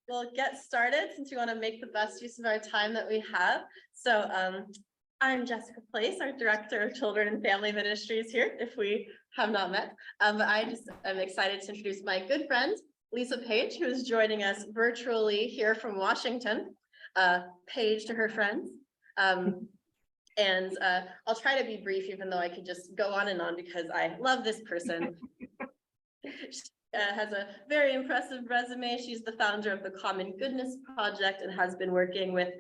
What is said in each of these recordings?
we'll get started since we want to make the best use of our time that we have. So I'm Jessica Place, our Director of Children and Family Ministries here, if we have not met. But I'm excited to introduce my good friend, Lisa Page, who is joining us virtually here from Washington. Page to her friends. And I'll try to be brief, even though I could just go on and on because I love this person. She has a very impressive resume. She's the founder of the Common Goodness Project and has been working with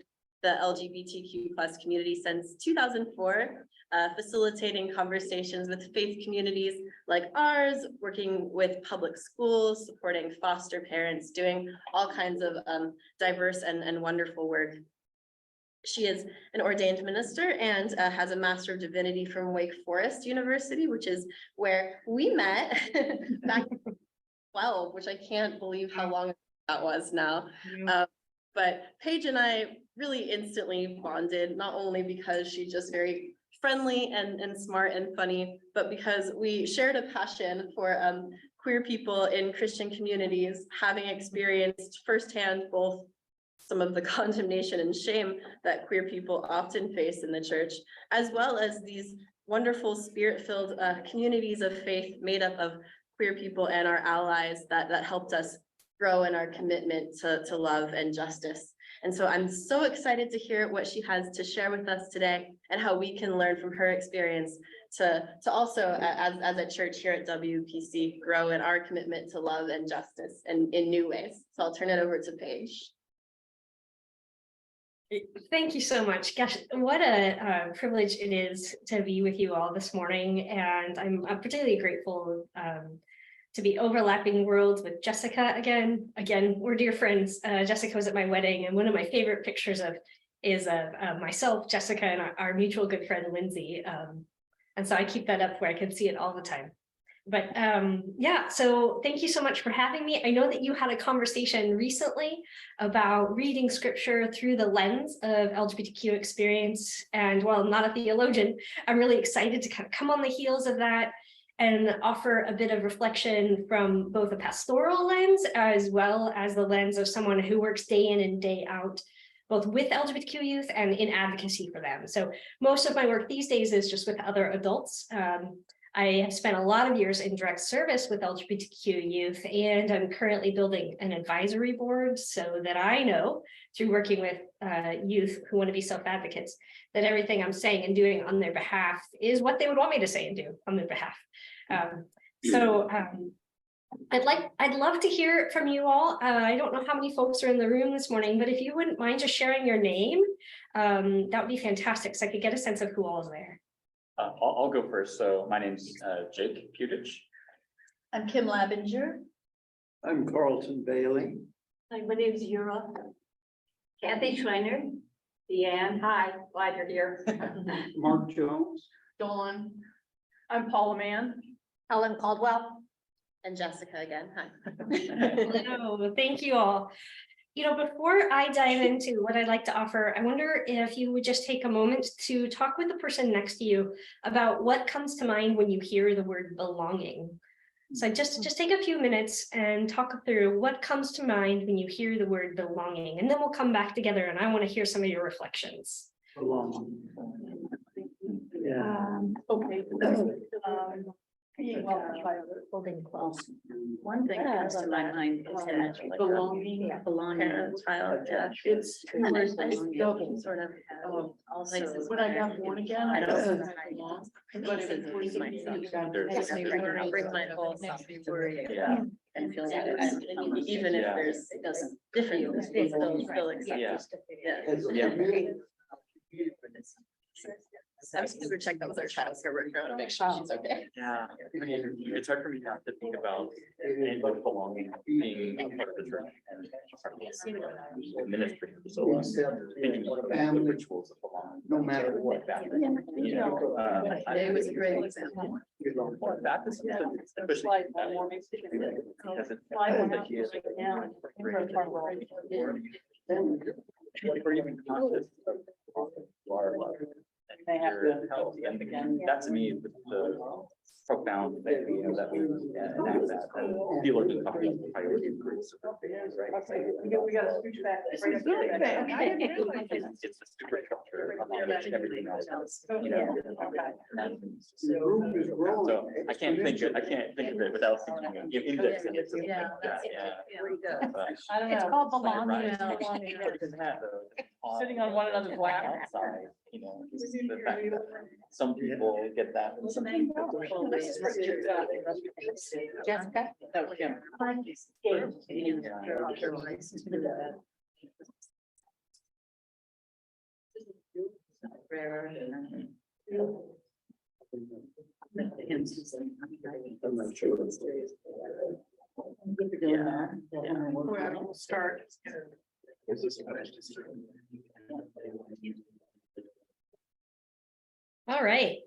the LGBTQ+ community since 2004, facilitating conversations with faith communities like ours, working with public schools, supporting foster parents, doing all kinds of diverse and wonderful work. She is an ordained minister and has a Master of Divinity from Wake Forest University, which is where we met back in 2012, which I can't believe how long that was now. But Paige and I really instantly bonded, not only because she's just very friendly and smart and funny, but because we shared a passion for queer people in Christian communities, having experienced firsthand both some of the condemnation and shame that queer people often face in the church, as well as these wonderful spirit-filled communities of faith made up of queer people and our allies that helped us grow in our commitment to love and justice. And so I'm so excited to hear what she has to share with us today and how we can learn from her experience to also, as a church here at WPC, grow in our commitment to love and justice and in new ways. So I'll turn it over to Paige. Thank you so much. Gosh, what a privilege it is to be with you all this morning. And I'm particularly grateful to be overlapping worlds with Jessica again. Again, we're dear friends. Jessica was at my wedding, and one of my favorite pictures is of myself, Jessica, and our mutual good friend, Lindsay. And so I keep that up where I can see it all the time. But yeah, so thank you so much for having me. I know that you had a conversation recently about reading scripture through the lens of LGBTQ experience. And while I'm not a theologian, I'm really excited to kind of come on the heels of that and offer a bit of reflection from both a pastoral lens as well as the lens of someone who works day in and day out, both with LGBTQ youth and in advocacy for them. So most of my work these days is just with other adults. I have spent a lot of years in direct service with LGBTQ youth, and I'm currently building an advisory board so that I know, through working with youth who want to be self-advocates, that everything I'm saying and doing on their behalf is what they would want me to say and do on their behalf. I'd love to hear from you all. I don't know how many folks are in the room this morning, but if you wouldn't mind just sharing your name, that would be fantastic, so I could get a sense of who all is there. I'll go first. So my name's Jake Pewditch. I'm Kim Labinger. I'm Carlton Bailey. Hi, my name is Yura. Kathy Schreiner. Deanne, hi, glad you're here. Mark Jones. Dawn. I'm Paula Mann. Helen Caldwell. And Jessica again. Hi. Hello, thank you all. You know, before I dive into what I'd like to offer, I wonder if you would just take a moment to talk with the person next to you about what comes to mind when you hear the word belonging. So just take a few minutes and talk through what comes to mind when you hear the word belonging, and then we'll come back together and I want to hear some of your reflections. Belonging. Yeah. Okay. Holding close. One thing that comes to my mind is that belonging, Parent, child, yeah. It's Sort of. also when I got born again, I don't belong. But it was I bring my whole self worry. Yeah. And feeling like even if there's different, still accept. I'm super checked out with our child, so we're going to make sure she's okay. Yeah. I mean, it's hard for me not to think about belonging, being a part of the church and part of the ministry for so long. Thinking about the rituals of belonging. No matter what. It was a great example. Baptist, especially because it's or even conscious of our love. They have your to- health, and that to me is the profound thing, you know, that we enact that, and people are just talking about the priority groups, right? We gotta switch back. This is good. I didn't realize it. It's the superstructure of everything else, you know. The group is growing. So I can't think of it without thinking of indexing it. to- Yeah, that's Really good. But- I don't It's know. called belonging. Right. Belonging. Because it had the- Sitting on one another's lap. Outside, you know, just the fact that some people get that and some people don't. Jessica? That was him. I'm not sure. Where we'll start. All right.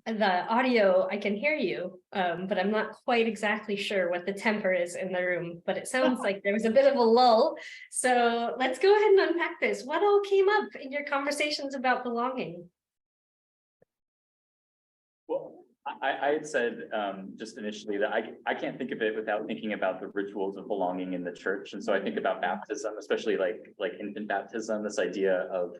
The audio, I can hear you, but I'm not quite exactly sure what the temper is in the room, but it sounds like there was a bit of a lull. So let's go ahead and unpack this. What all came up in your conversations about belonging? Well, I had said just initially that I can't think of it without thinking about the rituals of belonging in the church. And so I think about baptism, especially like infant baptism, this idea of,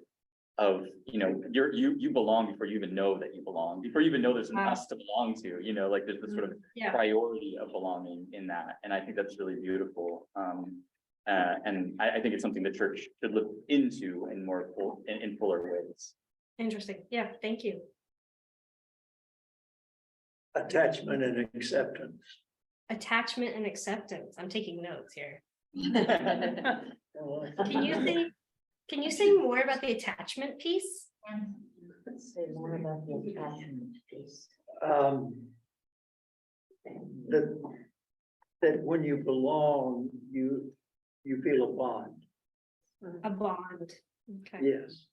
you know, you belong before you even know that you belong, before you even know there's an Wow. us to belong to, you know, like there's this sort of Yeah, priority of belonging in that. And I think that's really beautiful. And I think it's something the church should look into in more in fuller ways. interesting. Yeah, thank you. Attachment and acceptance. Attachment and acceptance. I'm taking notes here. Can Can you say more about the attachment piece? Say more about the attachment piece. That when you belong, you feel a bond. A bond. Okay. Yes.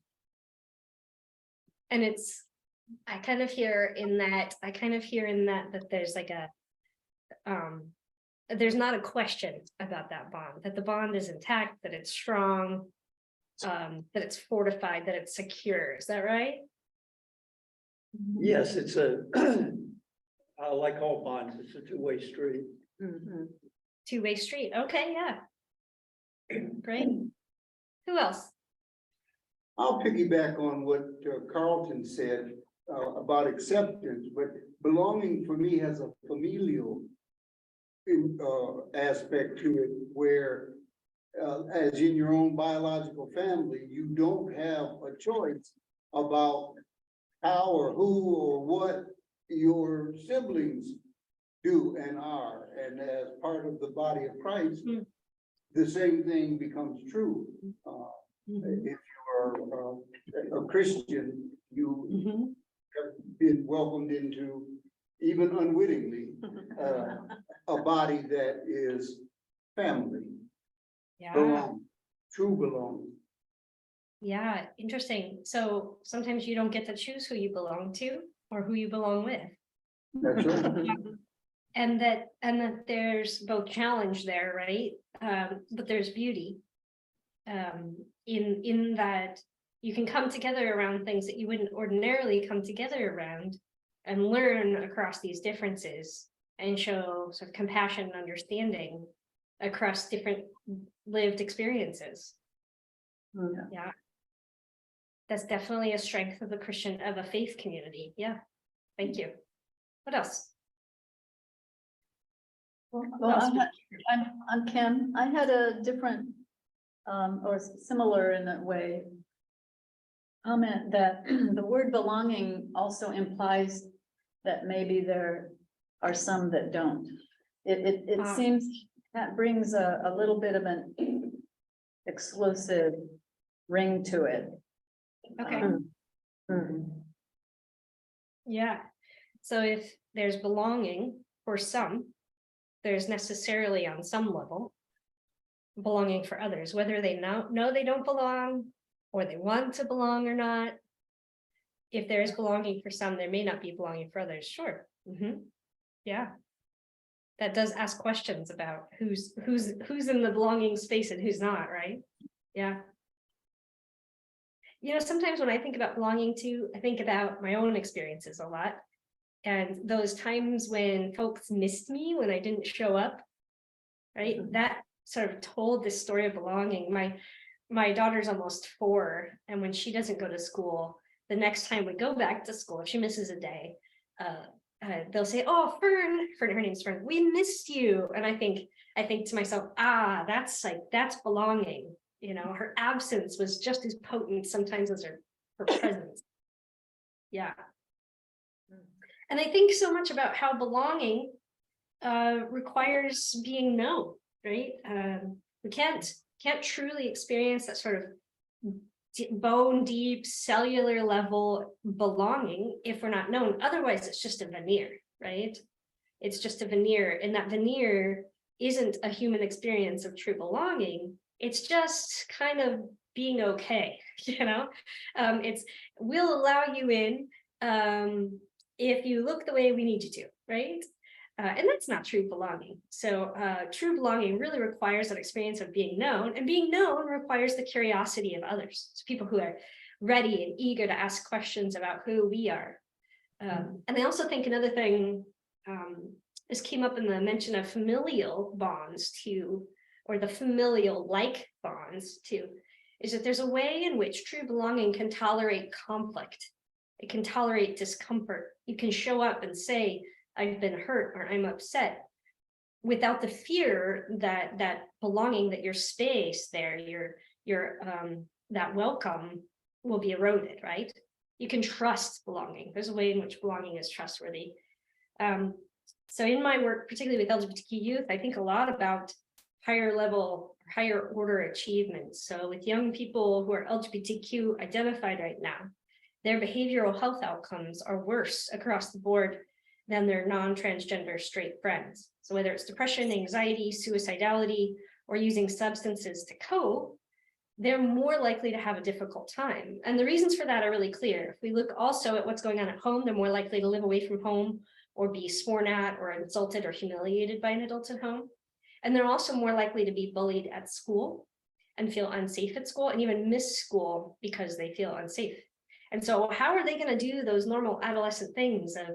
And it's, I kind of hear in that that there's like a, there's not a question about that bond, that the bond is intact, that it's strong, that it's fortified, that it's secure. Is that right? Yes, it's like all bonds, it's a two-way street. Two-way street. Okay, yeah. Great. Who else? I'll piggyback on what Carlton said about acceptance, but belonging for me has a familial aspect to it, where as in your own biological family, you don't have a choice about how or who or what your siblings do and are. And as part of the body of Christ, the same thing becomes true. If you are a Christian, you have been welcomed into, even unwittingly, a body that is family, Yeah. belong, true belonging. Yeah, interesting. So sometimes you don't get to choose who you belong to or who you belong with. That's right. And that there's both challenge there, right? But there's beauty. In that you can come together around things that you wouldn't ordinarily come together around and learn across these differences and show sort of compassion and understanding across different lived experiences. Yeah. That's definitely a strength of a faith community. Yeah. Thank you. What else? Well, I'm Kim. I had a different, or similar in that way, comment that the word belonging also implies that maybe there are some that don't. It seems that brings a little bit of an exclusive ring to it. Okay. Yeah. So if there's belonging for some, there's necessarily on some level belonging for others, whether they know they don't belong or they want to belong or not. If there is belonging for some, there may not be belonging for others. Sure. Yeah. That does ask questions about who's in the belonging space and who's not, right? Yeah. sometimes when I think about belonging too, I think about my own experiences a lot. And those times when folks missed me when I didn't show up, right? That sort of told this story of belonging. My daughter's almost 4, and when she doesn't go to school, the next time we go back to school, if she misses a day, they'll say, "Oh, Fern, her name's Fern, we missed you." And I think to myself, that's belonging. Her absence was just as potent sometimes as her presence. Yeah. And I think so much about how belonging requires being known, right? We can't truly experience that sort of bone deep cellular level belonging if we're not known. Otherwise, it's just a veneer, right? It's just a veneer, and that veneer isn't a human experience of true belonging. It's just kind of being okay, we'll allow you in if you look the way we need you to, right? And that's not true belonging. So true belonging really requires that experience of being known, and being known requires the curiosity of others. It's people who are ready and eager to ask questions about who we are. And I also think another thing, this came up in the mention of familial bonds too, or the familial like bonds too, is that there's a way in which true belonging can tolerate conflict. It can tolerate discomfort. You can show up and say, "I've been hurt," or "I'm upset," without the fear that belonging, that your space there, your that welcome will be eroded, right? You can trust belonging. There's a way in which belonging is trustworthy. So in my work, particularly with LGBTQ youth, I think a lot about higher level, higher order achievements. So with young people who are LGBTQ identified right now, their behavioral health outcomes are worse across the board than their non-transgender straight friends. So whether it's depression, anxiety, suicidality, or using substances to cope, they're more likely to have a difficult time. And the reasons for that are really clear. If we look also at what's going on at home, they're more likely to live away from home or be sworn at or insulted or humiliated by an adult at home. And they're also more likely to be bullied at school and feel unsafe at school, and even miss school because they feel unsafe. And so how are they going to do those normal adolescent things of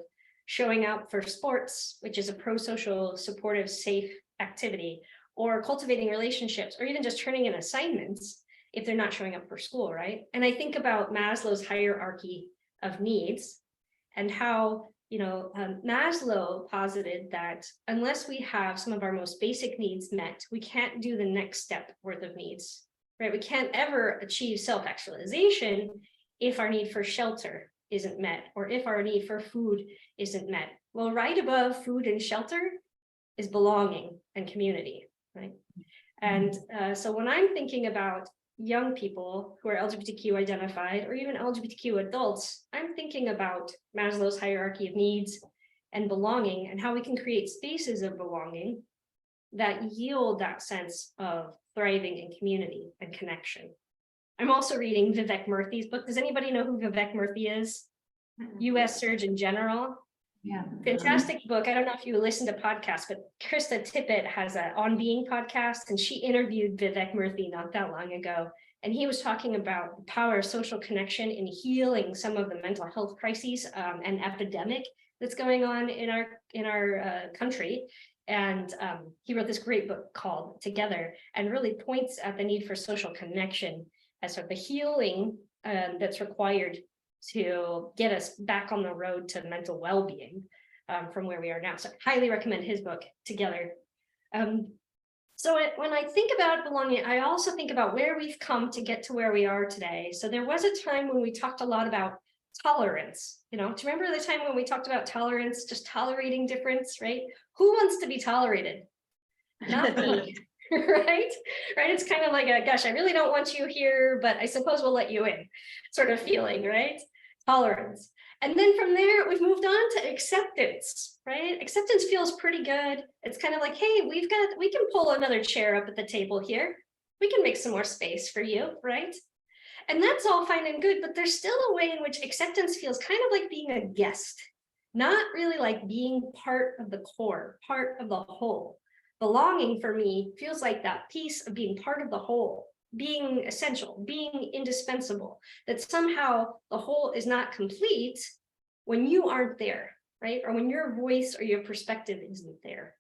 showing up for sports, which is a pro-social, supportive, safe activity, or cultivating relationships, or even just turning in assignments if they're not showing up for school, right? And I think about Maslow's hierarchy of needs and how, Maslow posited that unless we have some of our most basic needs met, we can't do the next step worth of needs, right? We can't ever achieve self-actualization if our need for shelter isn't met, or if our need for food isn't met. Well, right above food and shelter is belonging and community, right? And so when I'm thinking about young people who are LGBTQ identified, or even LGBTQ adults, I'm thinking about Maslow's hierarchy of needs and belonging, and how we can create spaces of belonging that yield that sense of thriving in community and connection. I'm also reading Vivek Murthy's book. Does anybody know who Vivek Murthy is? US Surgeon General. Yeah. Fantastic book. I don't know if you listen to podcasts, but Krista Tippett has an On Being podcast, and she interviewed Vivek Murthy not that long ago. And he was talking about the power of social connection in healing some of the mental health crises and epidemic that's going on in our country. And he wrote this great book called Together, and really points at the need for social connection as sort of the healing that's required to get us back on the road to mental well-being from where we are now. So I highly recommend his book, Together. So when I think about belonging, I also think about where we've come to get to where we are today. So there was a time when we talked a lot about tolerance. Do you remember the time when we talked about tolerance, just tolerating difference, right? Who wants to be tolerated? Not me. Right? It's kind of like gosh, I really don't want you here, but I suppose we'll let you in sort of feeling, right? Tolerance. And then from there, we've moved on to acceptance, right? Acceptance feels pretty good. It's kind of like, hey, we can pull another chair up at the table here. We can make some more space for you, right? And that's all fine and good, but there's still a way in which acceptance feels kind of like being a guest, not really like being part of the core, part of the whole. Belonging for me feels like that piece of being part of the whole, being essential, being indispensable, that somehow the whole is not complete when you aren't there, right? Or when your voice or your perspective isn't there.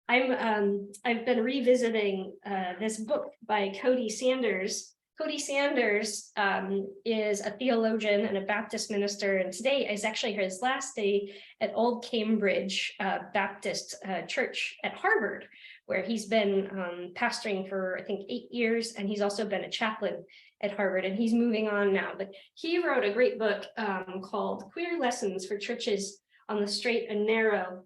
I've been revisiting this book by Cody Sanders. Cody Sanders is a theologian and a Baptist minister, and today is actually his last day at Old Cambridge Baptist Church at Harvard, where he's been pastoring for, I think, 8 years, and he's also been a chaplain at Harvard, and he's moving on now. But he wrote a great book called Queer Lessons for Churches on the Straight and Narrow.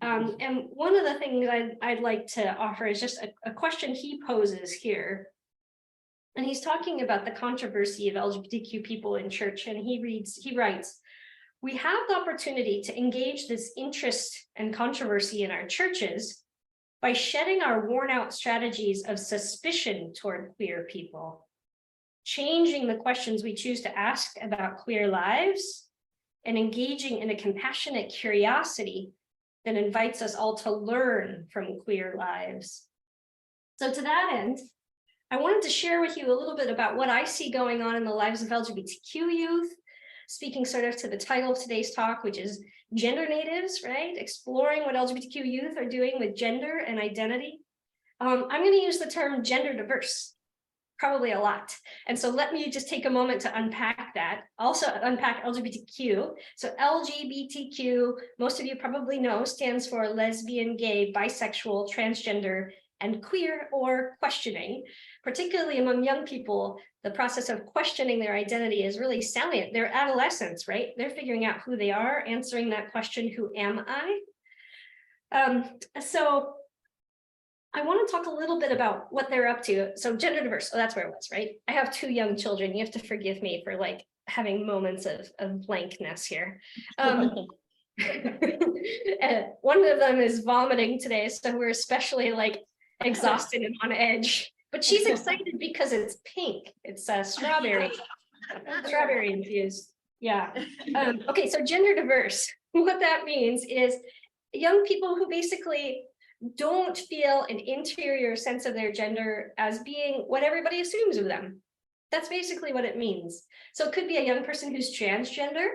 And one of the things I'd like to offer is just a question he poses here. And he's talking about the controversy of LGBTQ people in church. And he writes, we have the opportunity to engage this interest and controversy in our churches by shedding our worn out strategies of suspicion toward queer people, changing the questions we choose to ask about queer lives, and engaging in a compassionate curiosity that invites us all to learn from queer lives. So to that end, I wanted to share with you a little bit about what I see going on in the lives of LGBTQ youth, speaking sort of to the title of today's talk, which is Gender Natives, right? Exploring what LGBTQ youth are doing with gender and identity. I'm going to use the term gender diverse, probably a lot. And so let me just take a moment to unpack that. Also unpack LGBTQ. So LGBTQ, most of you probably know, stands for lesbian, gay, bisexual, transgender, and queer or questioning. Particularly among young people, the process of questioning their identity is really salient. They're adolescents, right? They're figuring out who they are, answering that question, who am I? So I want to talk a little bit about what they're up to. So gender diverse, so that's where it was, right? I have 2 young children. You have to forgive me for like having moments of blankness here. One of them is vomiting today, so we're especially like exhausted and on edge. But she's excited because it's pink. It's strawberry infused. Yeah. Okay, so gender diverse. What that means is young people who basically don't feel an interior sense of their gender as being what everybody assumes of them. That's basically what it means. So it could be a young person who's transgender,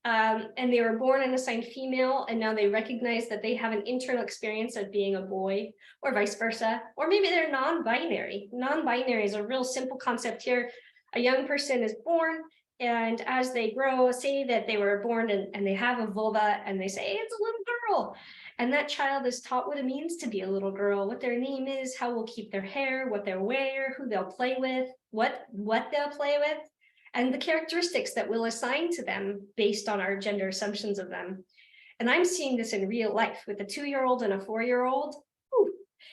and they were born and assigned female, and now they recognize that they have an internal experience of being a boy, or vice versa. Or maybe they're non-binary. Non-binary is a real simple concept here. A young person is born, and as they grow, say that they were born and they have a vulva, and they say, hey, it's a little girl. And that child is taught what it means to be a little girl, what their name is, how we'll keep their hair, what they'll wear, who they'll play with, what they'll play with, and the characteristics that we'll assign to them based on our gender assumptions of them. And I'm seeing this in real life with a 2-year-old and a 4-year-old.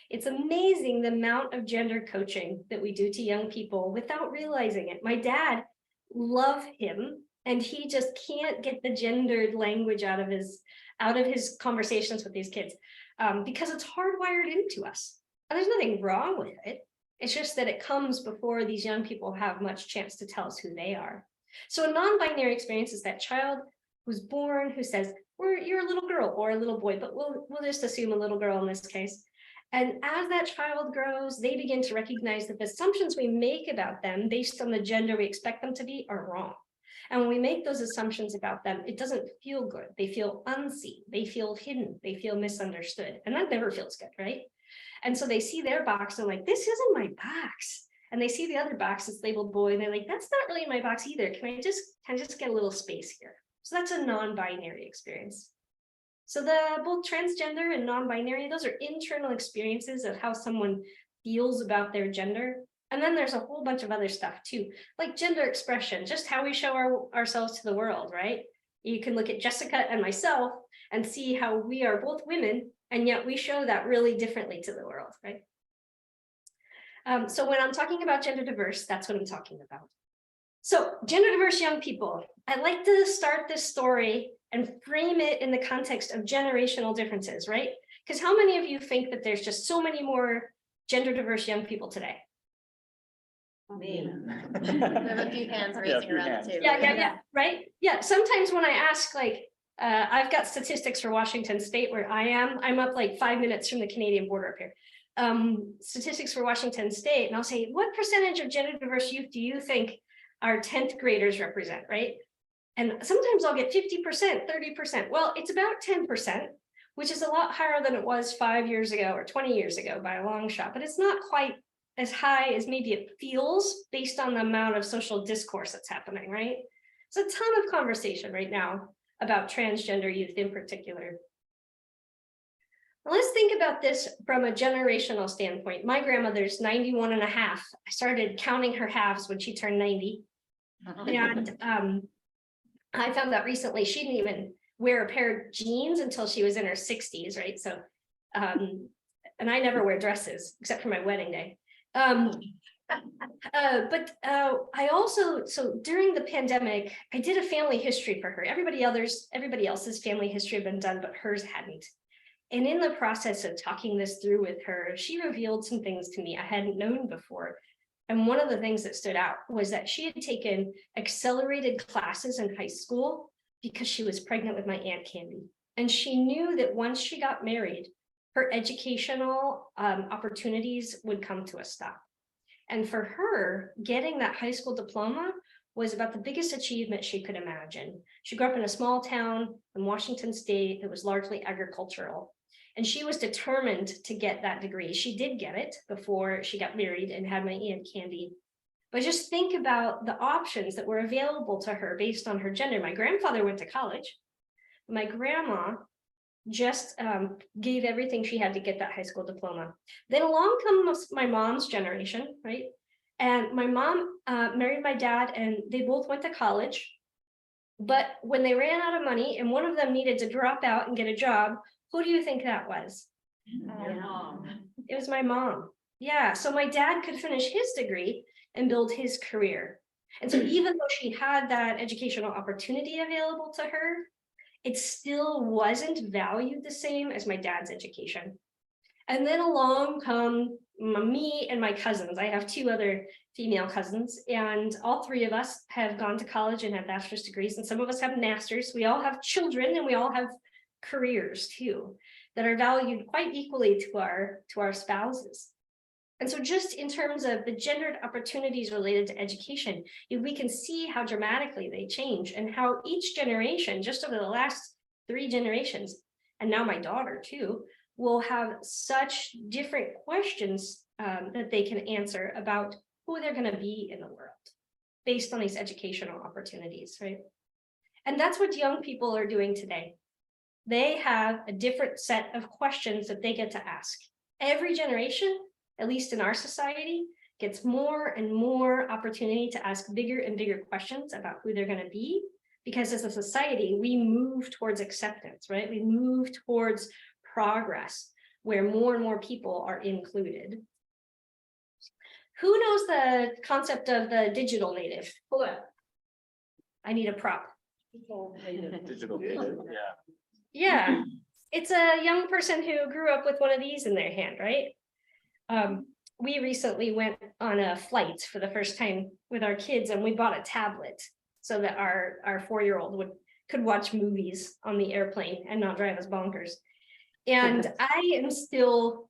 It's amazing the amount of gender coaching that we do to young people without realizing it. My dad, love him, and he just can't get the gendered language out of his conversations with these kids because it's hardwired into us. And there's nothing wrong with it. It's just that it comes before these young people have much chance to tell us who they are. So a non-binary experience is that child who's born, who says, you're a little girl or a little boy, but we'll just assume a little girl in this case. And as that child grows, they begin to recognize that the assumptions we make about them based on the gender we expect them to be are wrong. And when we make those assumptions about them, it doesn't feel good. They feel unseen, they feel hidden, they feel misunderstood. And that never feels good, right? And so they see their box and like, this isn't my box. And they see the other box that's labeled boy, and they're like, that's not really my box either. Can I just get a little space here? So that's a non-binary experience. So both transgender and non-binary, those are internal experiences of how someone feels about their gender. And then there's a whole bunch of other stuff too, like gender expression, just how we show ourselves to the world, right? You can look at Jessica and myself and see how we are both women, and yet we show that really differently to the world, right? So when I'm talking about gender diverse, that's what I'm talking about. So gender diverse young people, I like to start this story and frame it in the context of generational differences, right? Because how many of you think that there's just so many more gender diverse young people today? Me. I have a few hands raising around the table. Yeah, right? Yeah, sometimes when I ask, like, I've got statistics for Washington State where I'm up like 5 minutes from the Canadian border up here. statistics for Washington State, and I'll say, what percentage of gender diverse youth do you think our 10th graders represent, right? And sometimes I'll get 50%, 30%. Well, it's about 10%, which is a lot higher than it was 5 years ago or 20 years ago by a long shot, but it's not quite as high as maybe it feels based on the amount of social discourse that's happening, right? It's a ton of conversation right now about transgender youth in particular. Now let's think about this from a generational standpoint. My grandmother's 91 and a half. I started counting her halves when she turned 90. And I found out recently she didn't even wear a pair of jeans until she was in her 60s, right? So, and I never wear dresses except for my wedding day. I also, so during the pandemic, I did a family history for her. Everybody else's family history had been done, but hers hadn't. And in the process of talking this through with her, she revealed some things to me I hadn't known before. And one of the things that stood out was that she had taken accelerated classes in high school because she was pregnant with my Aunt Candy. And she knew that once she got married, her educational opportunities would come to a stop. And for her, getting that high school diploma was about the biggest achievement she could imagine. She grew up in a small town in Washington State that was largely agricultural. And she was determined to get that degree. She did get it before she got married and had my Aunt Candy. But just think about the options that were available to her based on her gender. My grandfather went to college. My grandma just gave everything she had to get that high school diploma. Then along comes my mom's generation, right? And my mom married my dad and they both went to college. But when they ran out of money and one of them needed to drop out and get a job, who do you think that was? It was my mom. Yeah, so my dad could finish his degree and build his career. And so even though she had that educational opportunity available to her, it still wasn't valued the same as my dad's education. And then along come me and my cousins. I have two other female cousins, and all three of us have gone to college and have bachelor's degrees, and some of us have masters. We all have children and we all have careers too that are valued quite equally to our spouses. And so just in terms of the gendered opportunities related to education, we can see how dramatically they change and how each generation, just over the last 3 generations, and now my daughter too, will have such different questions that they can answer about who they're going to be in the world based on these educational opportunities, right? And that's what young people are doing today. They have a different set of questions that they get to ask. Every generation, at least in our society, gets more and more opportunity to ask bigger and bigger questions about who they're going to be, because as a society, we move towards acceptance, right? We move towards progress where more and more people are included. Who knows the concept of the digital native? I need a prop. Digital native, yeah. Yeah, it's a young person who grew up with one of these in their hand, right? We recently went on a flight for the first time with our kids, and we bought a tablet so that our 4-year-old could watch movies on the airplane and not drive us bonkers. And I am still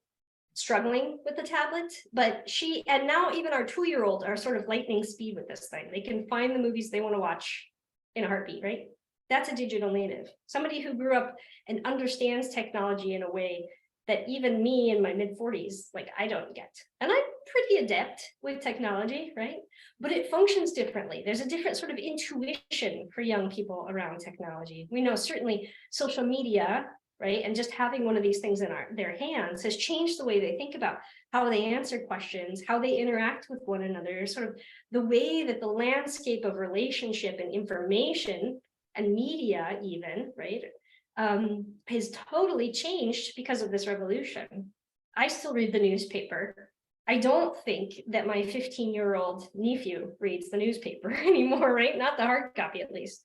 struggling with the tablet, but and now even our 2-year-old are sort of lightning speed with this thing. They can find the movies they want to watch in a heartbeat, right? That's a digital native, somebody who grew up and understands technology in a way that even me in my mid-40s, like, I don't get. And I'm pretty adept with technology, right? But it functions differently. There's a different sort of intuition for young people around technology. We know certainly social media, right? And just having one of these things in their hands has changed the way they think about how they answer questions, how they interact with one another, sort of the way that the landscape of relationship and information and media even, right, has totally changed because of this revolution. I still read the newspaper. I don't think that my 15-year-old nephew reads the newspaper anymore, right? Not the hard copy, at least.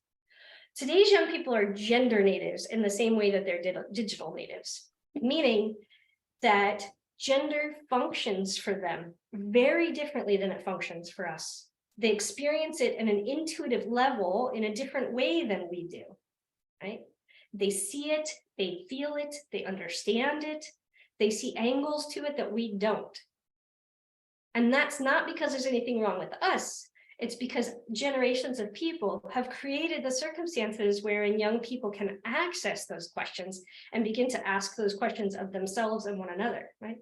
Today's young people are gender natives in the same way that they're digital natives, meaning that gender functions for them very differently than it functions for us. They experience it in an intuitive level in a different way than we do, right? They see it, they feel it, they understand it, They see angles to it that we don't. And that's not because there's anything wrong with us. It's because generations of people have created the circumstances wherein young people can access those questions and begin to ask those questions of themselves and one another, right?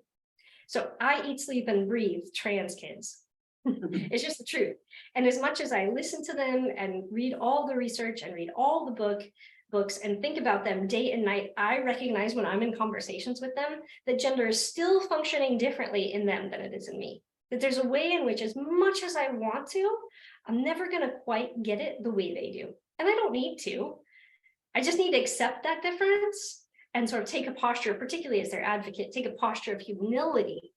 So I eat, sleep, and breathe trans kids. It's just the truth. And as much as I listen to them and read all the research and read all the books and think about them day and night, I recognize when I'm in conversations with them that gender is still functioning differently in them than it is in me. That there's a way in which, as much as I want to, I'm never going to quite get it the way they do. And I don't need to. I just need to accept that difference and sort of take a posture, particularly as their advocate, take a posture of humility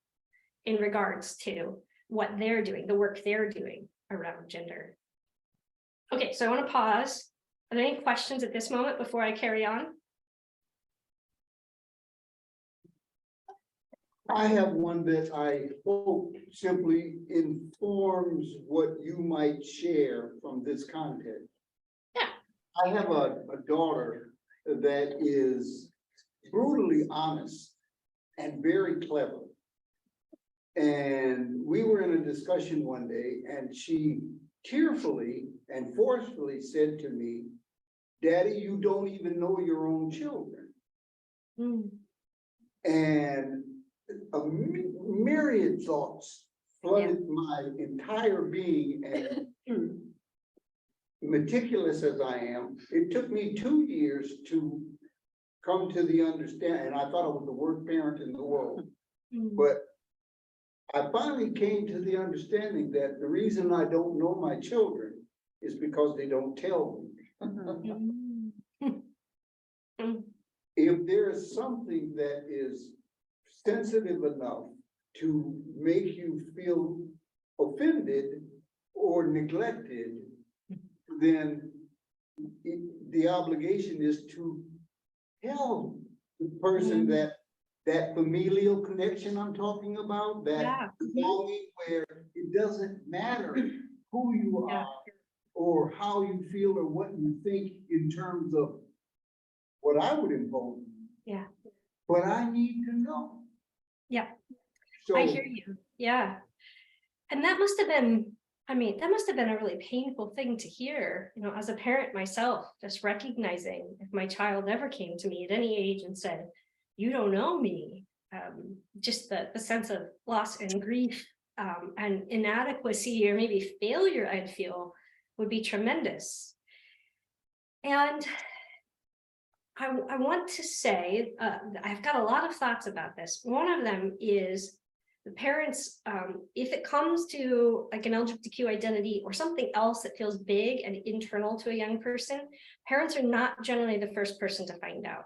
in regards to what they're doing, the work they're doing around gender. Okay, so I want to pause. Are there any questions at this moment before I carry on? I have one that I hope simply informs what you might share from this content. Yeah. I have a daughter that is brutally honest and very clever. And we were in a discussion one day, and she tearfully and forcefully said to me, "Daddy, you don't even know your own children." And a myriad thoughts flooded my entire being, and meticulous as I am, it took me 2 years to come to the understanding, and I thought I was the worst parent in the world. But I finally came to the understanding that the reason I don't know my children is because they don't tell me. If there is something that is sensitive enough to make you feel offended or neglected, then the obligation is to tell the person that familial connection I'm talking about, that belonging where it doesn't matter who you are or how you feel or what you think in terms of what I would impose. Yeah. But I need to know. Yeah. So, I hear you. Yeah. And that must have been, that must have been a really painful thing to hear, as a parent myself, just recognizing if my child ever came to me at any age and said, "You don't know me," just the sense of loss and grief and inadequacy or maybe failure I'd feel would be tremendous. And I want to say, I've got a lot of thoughts about this. One of them is the parents, if it comes to like an LGBTQ identity or something else that feels big and internal to a young person, parents are not generally the first person to find out.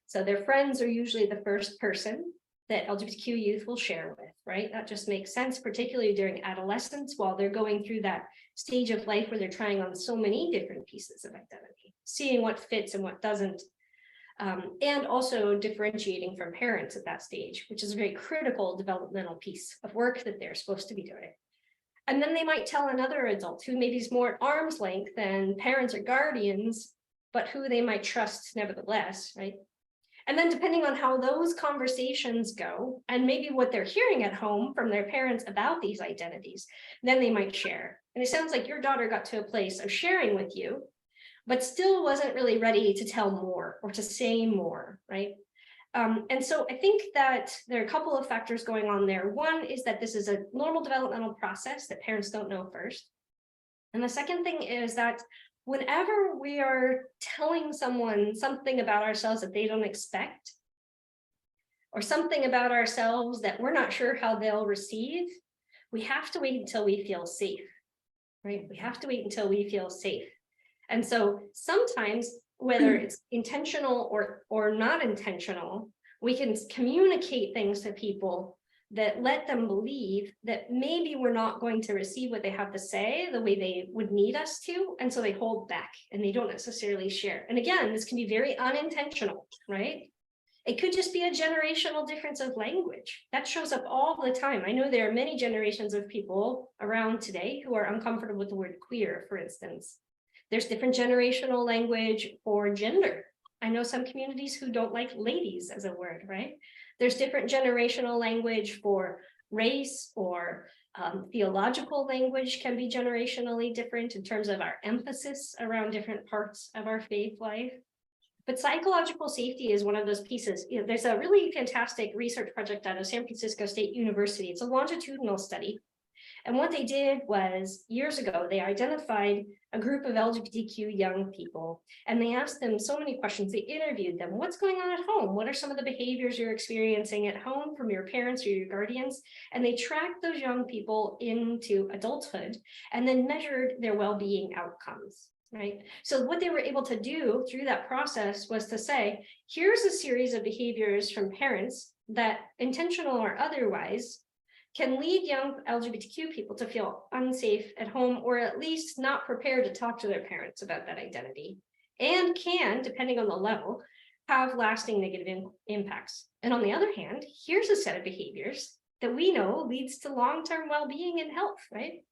So their friends are usually the first person that LGBTQ youth will share with, right? That just makes sense, particularly during adolescence, while they're going through that stage of life where they're trying on so many different pieces of identity, seeing what fits and what doesn't. And also differentiating from parents at that stage, which is a very critical developmental piece of work that they're supposed to be doing. And then they might tell another adult who maybe is more at arm's length than parents or guardians, but who they might trust nevertheless, right? And then depending on how those conversations go, and maybe what they're hearing at home from their parents about these identities, then they might share. And it sounds like your daughter got to a place of sharing with you, but still wasn't really ready to tell more or to say more, right? And so I think that there are a couple of factors going on there. One is that this is a normal developmental process that parents don't know first. And the second thing is that whenever we are telling someone something about ourselves that they don't expect, or something about ourselves that we're not sure how they'll receive, we have to wait until we feel safe, right? We have to wait until we feel safe. And so sometimes, whether it's intentional or not intentional, we can communicate things to people that let them believe that maybe we're not going to receive what they have to say the way they would need us to. And so they hold back and they don't necessarily share. And again, this can be very unintentional, right? It could just be a generational difference of language that shows up all the time. I know there are many generations of people around today who are uncomfortable with the word queer, for instance. There's different generational language for gender. I know some communities who don't like ladies as a word, right? There's different generational language for race, or theological language can be generationally different in terms of our emphasis around different parts of our faith life. But psychological safety is one of those pieces. You know, there's a really fantastic research project out of San Francisco State University. It's a longitudinal study. And what they did was, years ago, they identified a group of LGBTQ young people, and they asked them so many questions. They interviewed them. What's going on at home? What are some of the behaviors you're experiencing at home from your parents or your guardians? And they tracked those young people into adulthood and then measured their well-being outcomes. Right. So what they were able to do through that process was to say, here's a series of behaviors from parents that, intentional or otherwise, can lead young LGBTQ people to feel unsafe at home, or at least not prepared to talk to their parents about that identity, and can, depending on the level, have lasting negative impacts. And on the other hand, here's a set of behaviors that we know leads to long-term well-being and health, right?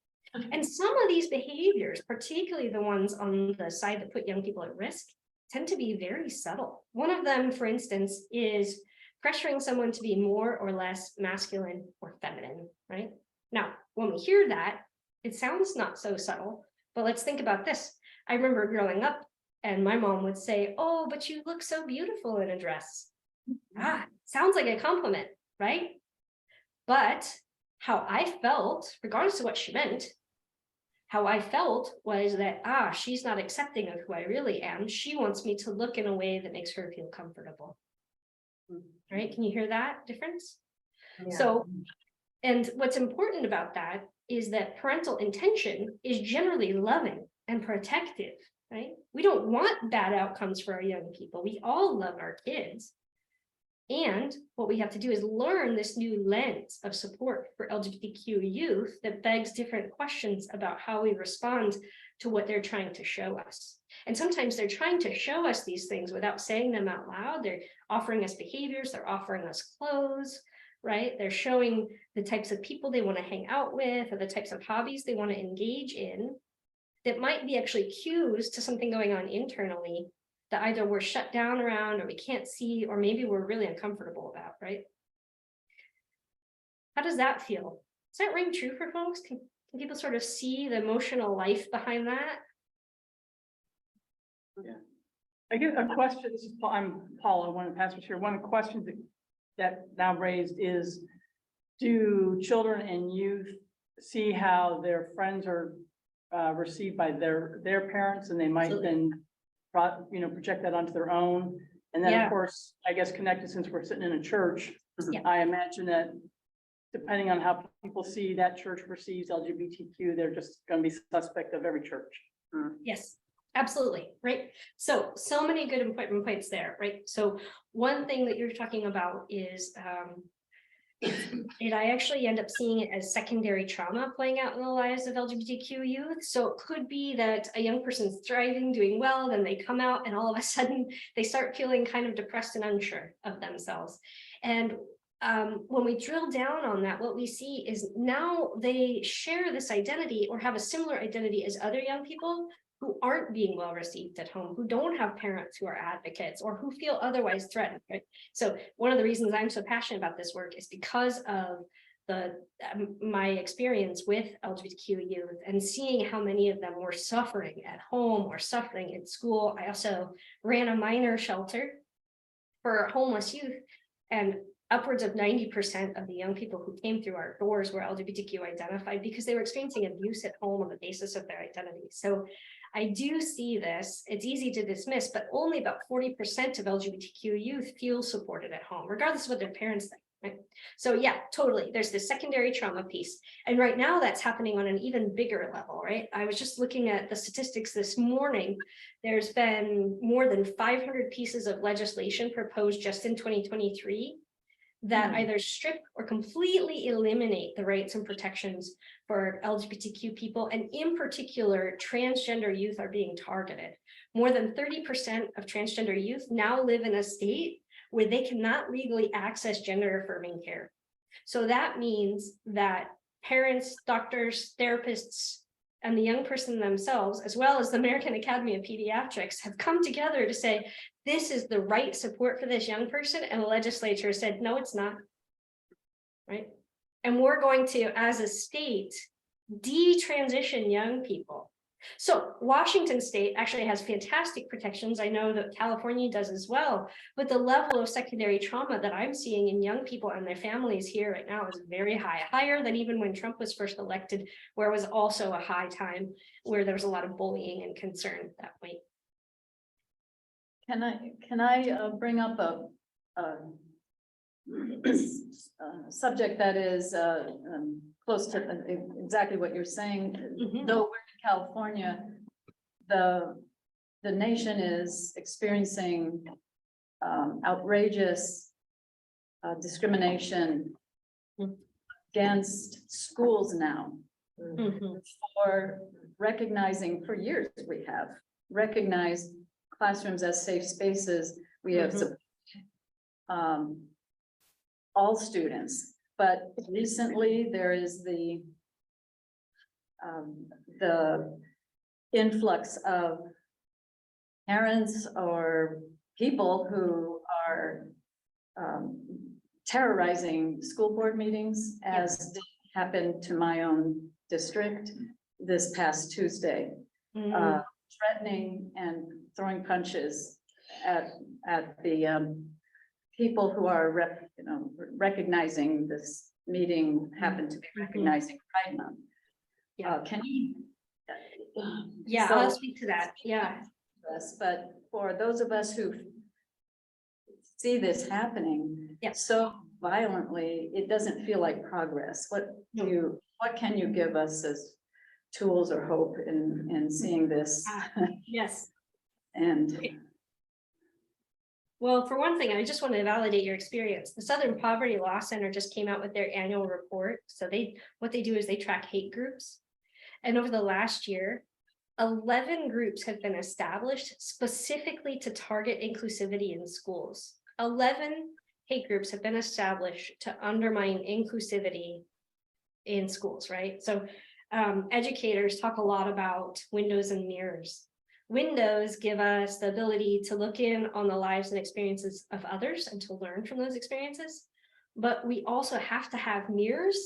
And some of these behaviors, particularly the ones on the side that put young people at risk, tend to be very subtle. One of them, for instance, is pressuring someone to be more or less masculine or feminine, right? Now, when we hear that, it sounds not so subtle, but let's think about this. I remember growing up and my mom would say, oh, but you look so beautiful in a dress. Ah, sounds like a compliment, right? But how I felt, regardless of what she meant, how I felt was that, she's not accepting of who I really am. She wants me to look in a way that makes her feel comfortable. Right? Can you hear that difference? Yeah. So, and what's important about that is that parental intention is generally loving and protective, right? We don't want bad outcomes for our young people. We all love our kids. And what we have to do is learn this new lens of support for LGBTQ youth that begs different questions about how we respond to what they're trying to show us. And sometimes they're trying to show us these things without saying them out loud. They're offering us behaviors, they're offering us clothes, right? They're showing the types of people they want to hang out with, or the types of hobbies they want to engage in, that might be actually cues to something going on internally that either we're shut down around, or we can't see, or maybe we're really uncomfortable about, right? How does that feel? Does that ring true for folks? Can people sort of see the emotional life behind that? Yeah. I get a question. This is Paul. I'm Paula, one of the pastors here. One of the questions that now raised is, do children and youth see how their friends are received by their parents, and they might then project that onto their own? And then, of course, I guess connected, since we're sitting in a church, I imagine that depending on how people see that church perceives LGBTQ, they're just going to be suspect of every church. Yes, absolutely. Right. So many good important points there. Right. So one thing that you're talking about is, I actually end up seeing it as secondary trauma playing out in the lives of LGBTQ youth. So it could be that a young person's thriving, doing well, then they come out and all of a sudden they start feeling kind of depressed and unsure of themselves. And when we drill down on that, what we see is now they share this identity or have a similar identity as other young people who aren't being well received at home, who don't have parents who are advocates, or who feel otherwise threatened, right? So one of the reasons I'm so passionate about this work is because of my experience with LGBTQ youth and seeing how many of them were suffering at home or suffering in school. I also ran a minor shelter for homeless youth, and upwards of 90% of the young people who came through our doors were LGBTQ identified because they were experiencing abuse at home on the basis of their identity. So I do see this, it's easy to dismiss, but only about 40% of LGBTQ youth feel supported at home, regardless of what their parents think, right? So yeah, totally, there's this secondary trauma piece. And right now that's happening on an even bigger level, right? I was just looking at the statistics this morning. There's been more than 500 pieces of legislation proposed just in 2023 that either strip or completely eliminate the rights and protections for LGBTQ people, and in particular, transgender youth are being targeted. More than 30% of transgender youth now live in a state where they cannot legally access gender affirming care. So that means that parents, doctors, therapists, and the young person themselves, as well as the American Academy of Pediatrics, have come together to say, this is the right support for this young person, and the legislature said, no, it's not. Right? And we're going to, as a state, detransition young people. So Washington State actually has fantastic protections. I know that California does as well, but the level of secondary trauma that I'm seeing in young people and their families here right now is very high, higher than even when Trump was first elected, where it was also a high time where there was a lot of bullying and concern at that point. Can I bring up a subject that is close to exactly what you're saying? Mhm. Though we're in California, the nation is experiencing outrageous discrimination against schools now Mhm. for recognizing, for years we have recognized classrooms as safe spaces. We have all students, but recently there is the influx of parents or people who are terrorizing school board meetings, as happened to my own district this past Tuesday, threatening and throwing punches at the people who are recognizing this meeting happened to be recognizing Pride Month. Yeah. Can you? Yeah, So- I'll speak to that. Yeah. Yes, but for those of us who see this happening so violently, it doesn't feel like progress. What can you give us as tools or hope in seeing this? Yes. And Well, for one thing, I just want to validate your experience. The Southern Poverty Law Center just came out with their annual report. So what they do is they track hate groups. And over the last year, 11 groups have been established specifically to target inclusivity in schools. 11 hate groups have been established to undermine inclusivity in schools, right? So educators talk a lot about windows and mirrors. Windows give us the ability to look in on the lives and experiences of others and to learn from those experiences. But we also have to have mirrors.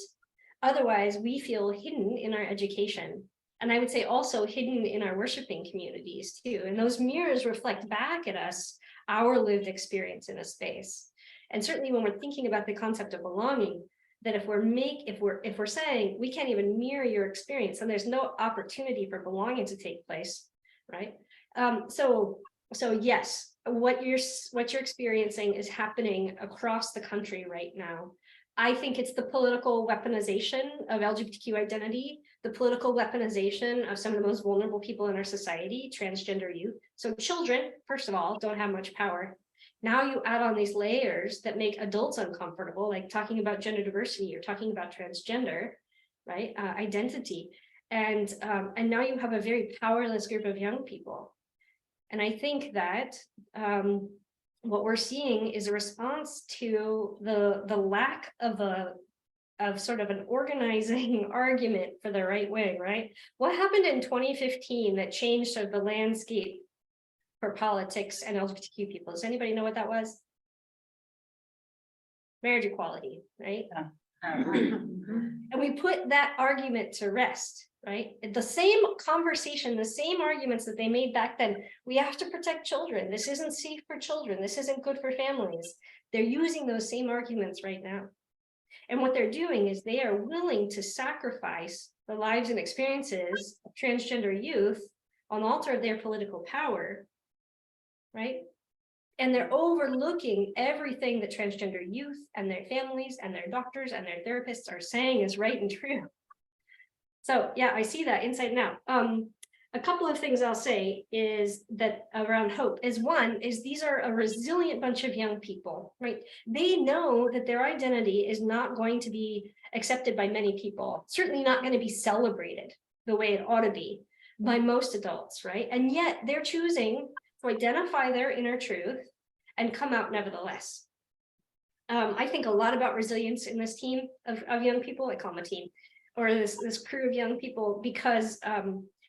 Otherwise, we feel hidden in our education. And I would say also hidden in our worshiping communities too. And those mirrors reflect back at us our lived experience in a space. And certainly when we're thinking about the concept of belonging, that if we're saying we can't even mirror your experience, then there's no opportunity for belonging to take place. Right. So yes, what you're experiencing is happening across the country right now. I think it's the political weaponization of LGBTQ identity, the political weaponization of some of the most vulnerable people in our society, transgender youth. So children, first of all, don't have much power. Now you add on these layers that make adults uncomfortable, like talking about gender diversity or talking about transgender, right? Identity. And now you have a very powerless group of young people. And I think that what we're seeing is a response to the lack of sort of an organizing argument for the right way, right? What happened in 2015 that changed sort of the landscape for politics and LGBTQ people? Does anybody know what that was? Marriage equality, right? Yeah. And we put that argument to rest, right? The same conversation, the same arguments that they made back then. We have to protect children. This isn't safe for children. This isn't good for families. They're using those same arguments right now. And what they're doing is they are willing to sacrifice the lives and experiences of transgender youth on the altar of their political power, right? And they're overlooking everything that transgender youth and their families and their doctors and their therapists are saying is right and true. So yeah, I see that inside and out. A couple of things I'll say is that around hope is one is these are a resilient bunch of young people, right? They know that their identity is not going to be accepted by many people, certainly not going to be celebrated the way it ought to be by most adults, right? And yet they're choosing to identify their inner truth and come out nevertheless. I think a lot about resilience in this team of young people. I call them a team. or this crew of young people because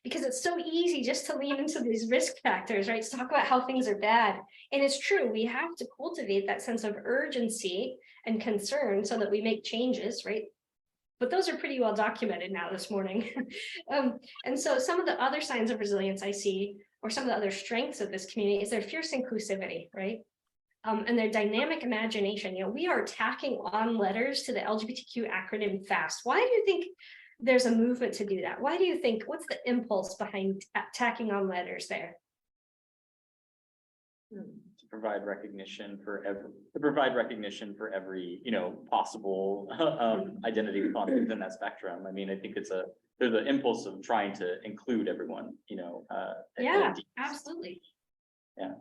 it's so easy just to lean into these risk factors, right? To talk about how things are bad. And it's true, we have to cultivate that sense of urgency and concern so that we make changes, right? But those are pretty well documented now this morning. And so some of the other signs of resilience I see, or some of the other strengths of this community, is their fierce inclusivity, right? And their dynamic imagination. You know, we are tacking on letters to the LGBTQ acronym FAST. Why do you think there's a movement to do that? Why do you think, what's the impulse behind tacking on letters there? To provide recognition for every, you know, possible identity conflict in that spectrum. I mean, I think there's the impulse of trying to include everyone, you know. Yeah, absolutely. Yeah.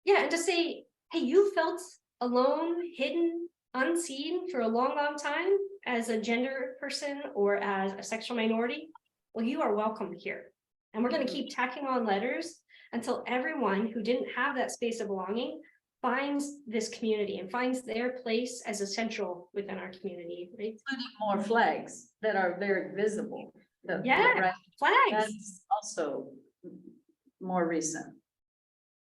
Yeah, and to say, hey, you felt alone, hidden, unseen for a long, long time as a gender person or as a sexual minority, well, you are welcome here. And we're going to keep tacking on letters until everyone who didn't have that space of belonging finds this community and finds their place as essential within our community, right? Including more flags that are very visible. Yeah, Right? flags. That's also more recent.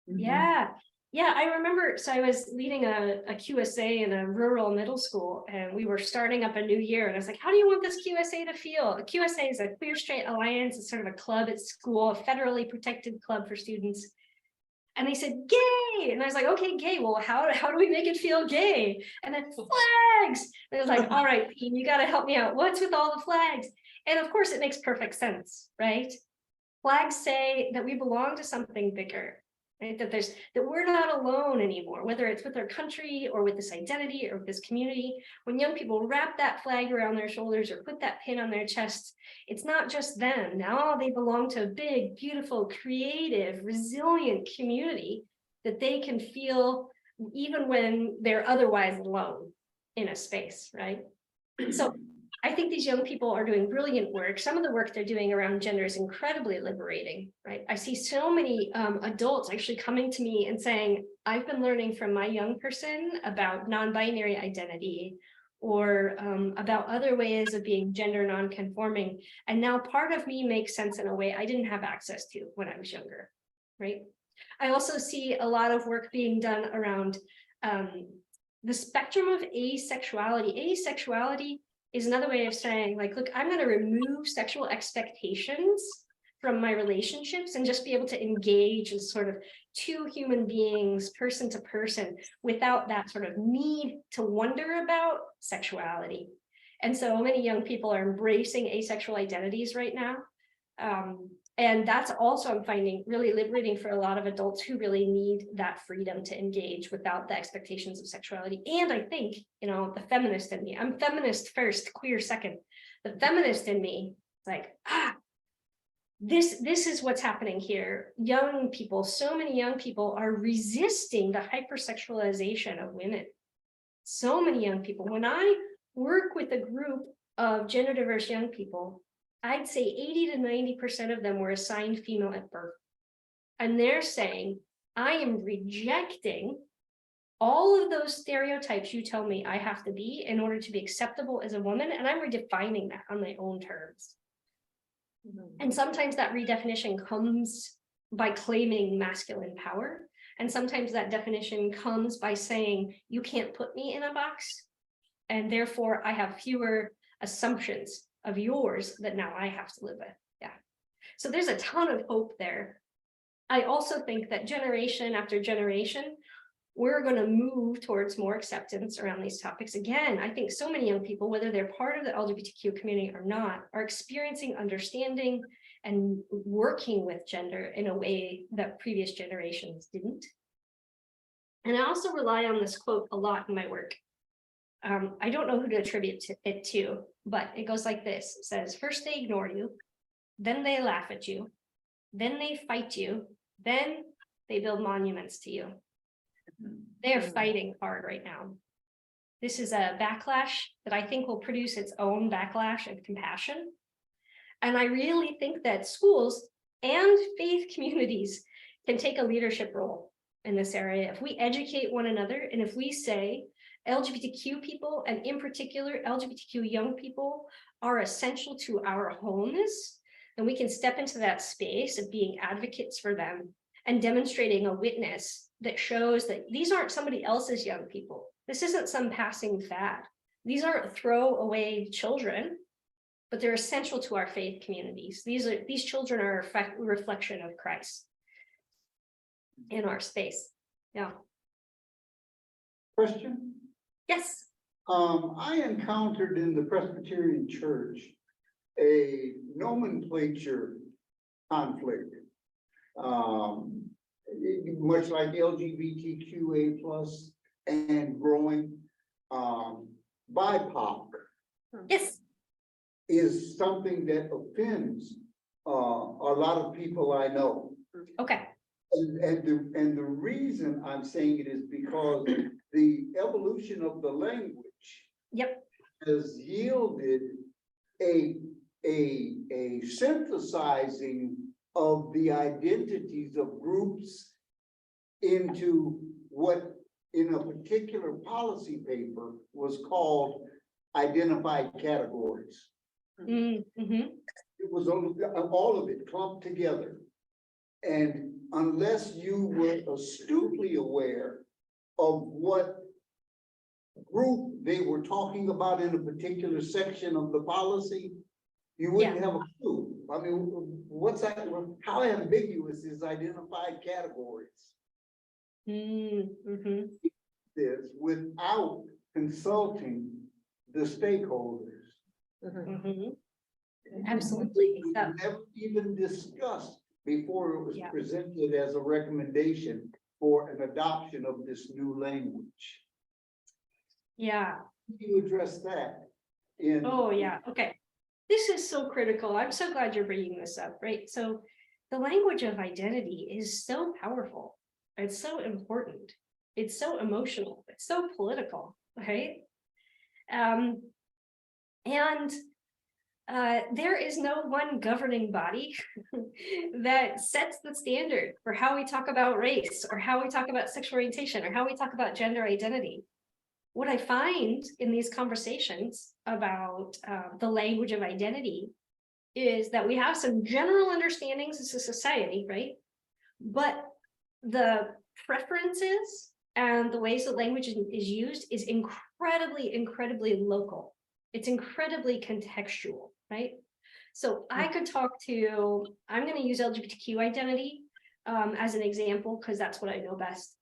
Yeah. Yeah, I remember, so I was leading a QSA in a rural middle school, and we were starting up a new year, and I was like, how do you want this QSA to feel? A QSA is a Queer Straight Alliance. It's sort of a club at school, a federally protected club for students. And they said, gay. And I was like, okay, gay. Well, how do we make it feel gay? And then flags. And I was like, all right, Pete, you got to help me out. What's with all the flags? And of course, it makes perfect sense, right? Flags say that we belong to something bigger. Right? That we're not alone anymore, whether it's with our country or with this identity or with this community. When young people wrap that flag around their shoulders or put that pin on their chest, it's not just them. Now they belong to a big, beautiful, creative, resilient community that they can feel even when they're otherwise alone in a space, right? So I think these young people are doing brilliant work. Some of the work they're doing around gender is incredibly liberating, right? I see so many adults actually coming to me and saying, I've been learning from my young person about non-binary identity or about other ways of being gender non-conforming. And now part of me makes sense in a way I didn't have access to when I was younger, right? I also see a lot of work being done around the spectrum of asexuality. Asexuality is another way of saying, like, look, I'm going to remove sexual expectations from my relationships and just be able to engage as sort of two human beings, person to person, without that sort of need to wonder about sexuality. And so many young people are embracing asexual identities right now. And that's also, I'm finding, really liberating for a lot of adults who really need that freedom to engage without the expectations of sexuality. And I think, you know, the feminist in me, I'm feminist first, queer second. The feminist in me, like, this is what's happening here. Young people, so many young people are resisting the hypersexualization of women. So many young people. When I work with a group of gender diverse young people, I'd say 80 to 90% of them were assigned female at birth. And they're saying, I am rejecting all of those stereotypes you tell me I have to be in order to be acceptable as a woman, and I'm redefining that on my own terms. And sometimes that redefinition comes by claiming masculine power. And sometimes that definition comes by saying, you can't put me in a box, and therefore I have fewer assumptions of yours that now I have to live with. Yeah. So there's a ton of hope there. I also think that generation after generation, we're going to move towards more acceptance around these topics. Again, I think so many young people, whether they're part of the LGBTQ community or not, are experiencing, understanding, and working with gender in a way that previous generations didn't. And I also rely on this quote a lot in my work. I don't know who to attribute it to, but it goes like this. It says, first they ignore you, then they laugh at you, then they fight you, then they build monuments to you. They're fighting hard right now. This is a backlash that I think will produce its own backlash of compassion. And I really think that schools and faith communities can take a leadership role in this area. If we educate one another, and if we say, LGBTQ people, and in particular, LGBTQ young people, are essential to our wholeness. And we can step into that space of being advocates for them and demonstrating a witness that shows that these aren't somebody else's young people. This isn't some passing fad. These aren't throwaway children, but they're essential to our faith communities. These children are a reflection of Christ in our space. Yeah. Question? Yes. I encountered in the Presbyterian Church a nomenclature conflict. Much like LGBTQA plus and growing, BIPOC Yes. is something that offends a lot of people I know. Okay. And the reason I'm saying it is because the evolution of the language Yep. has yielded a synthesizing of the identities of groups into what in a particular policy paper was called identified categories. Mm-hmm. It was all of it clumped together. And unless you were astutely aware of what group they were talking about in a particular section of the policy, you wouldn't have a clue. I mean, what's that? How ambiguous is identified categories? Mm-hmm. This without consulting the stakeholders. Mm-hmm. Absolutely. It was never even discussed before it was presented as a recommendation for an adoption of this new language. Yeah. You address that in. Oh, yeah. Okay. This is so critical. I'm so glad you're bringing this up, right? So the language of identity is so powerful. It's so important. It's so emotional. It's so political, right? There is no one governing body that sets the standard for how we talk about race or how we talk about sexual orientation or how we talk about gender identity. What I find in these conversations about the language of identity is that we have some general understandings as a society, right? But the preferences and the ways that language is used is incredibly local. It's incredibly contextual, right? So I could talk to, I'm going to use LGBTQ identity as an example because that's what I know best.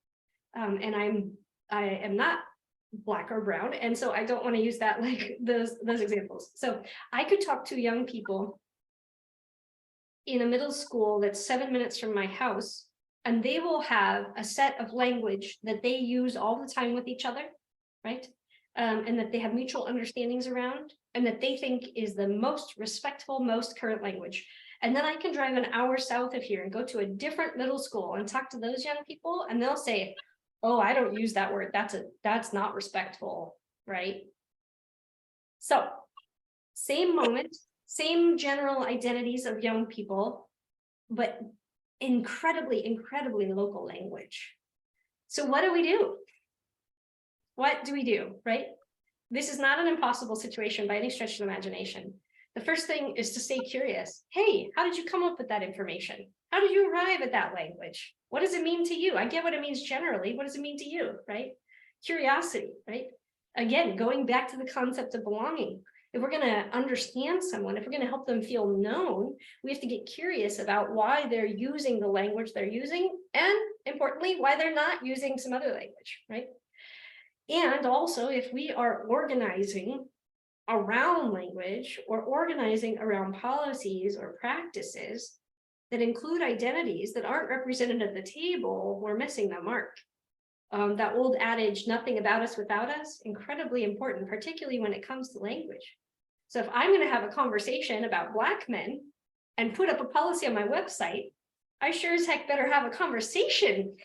And I am not Black or brown, and so I don't want to use that like those examples. So I could talk to young people in a middle school that's 7 minutes from my house, and they will have a set of language that they use all the time with each other, right? And that they have mutual understandings around, and that they think is the most respectful, most current language. And then I can drive an hour south of here and go to a different middle school and talk to those young people, and they'll say, oh, I don't use that word. That's not respectful, right? So same moment, same general identities of young people, but incredibly local language. So what do we do? What do we do, right? This is not an impossible situation by any stretch of the imagination. The first thing is to stay curious. Hey, how did you come up with that information? How did you arrive at that language? What does it mean to you? I get what it means generally. What does it mean to you, right? Curiosity, right? Again, going back to the concept of belonging. If we're going to understand someone, if we're going to help them feel known, we have to get curious about why they're using the language they're using, and importantly, why they're not using some other language, right? And also, if we are organizing around language or organizing around policies or practices that include identities that aren't represented at the table, we're missing the mark. That old adage, nothing about us without us, incredibly important, particularly when it comes to language. So if I'm going to have a conversation about Black men and put up a policy on my website, I sure as heck better have a conversation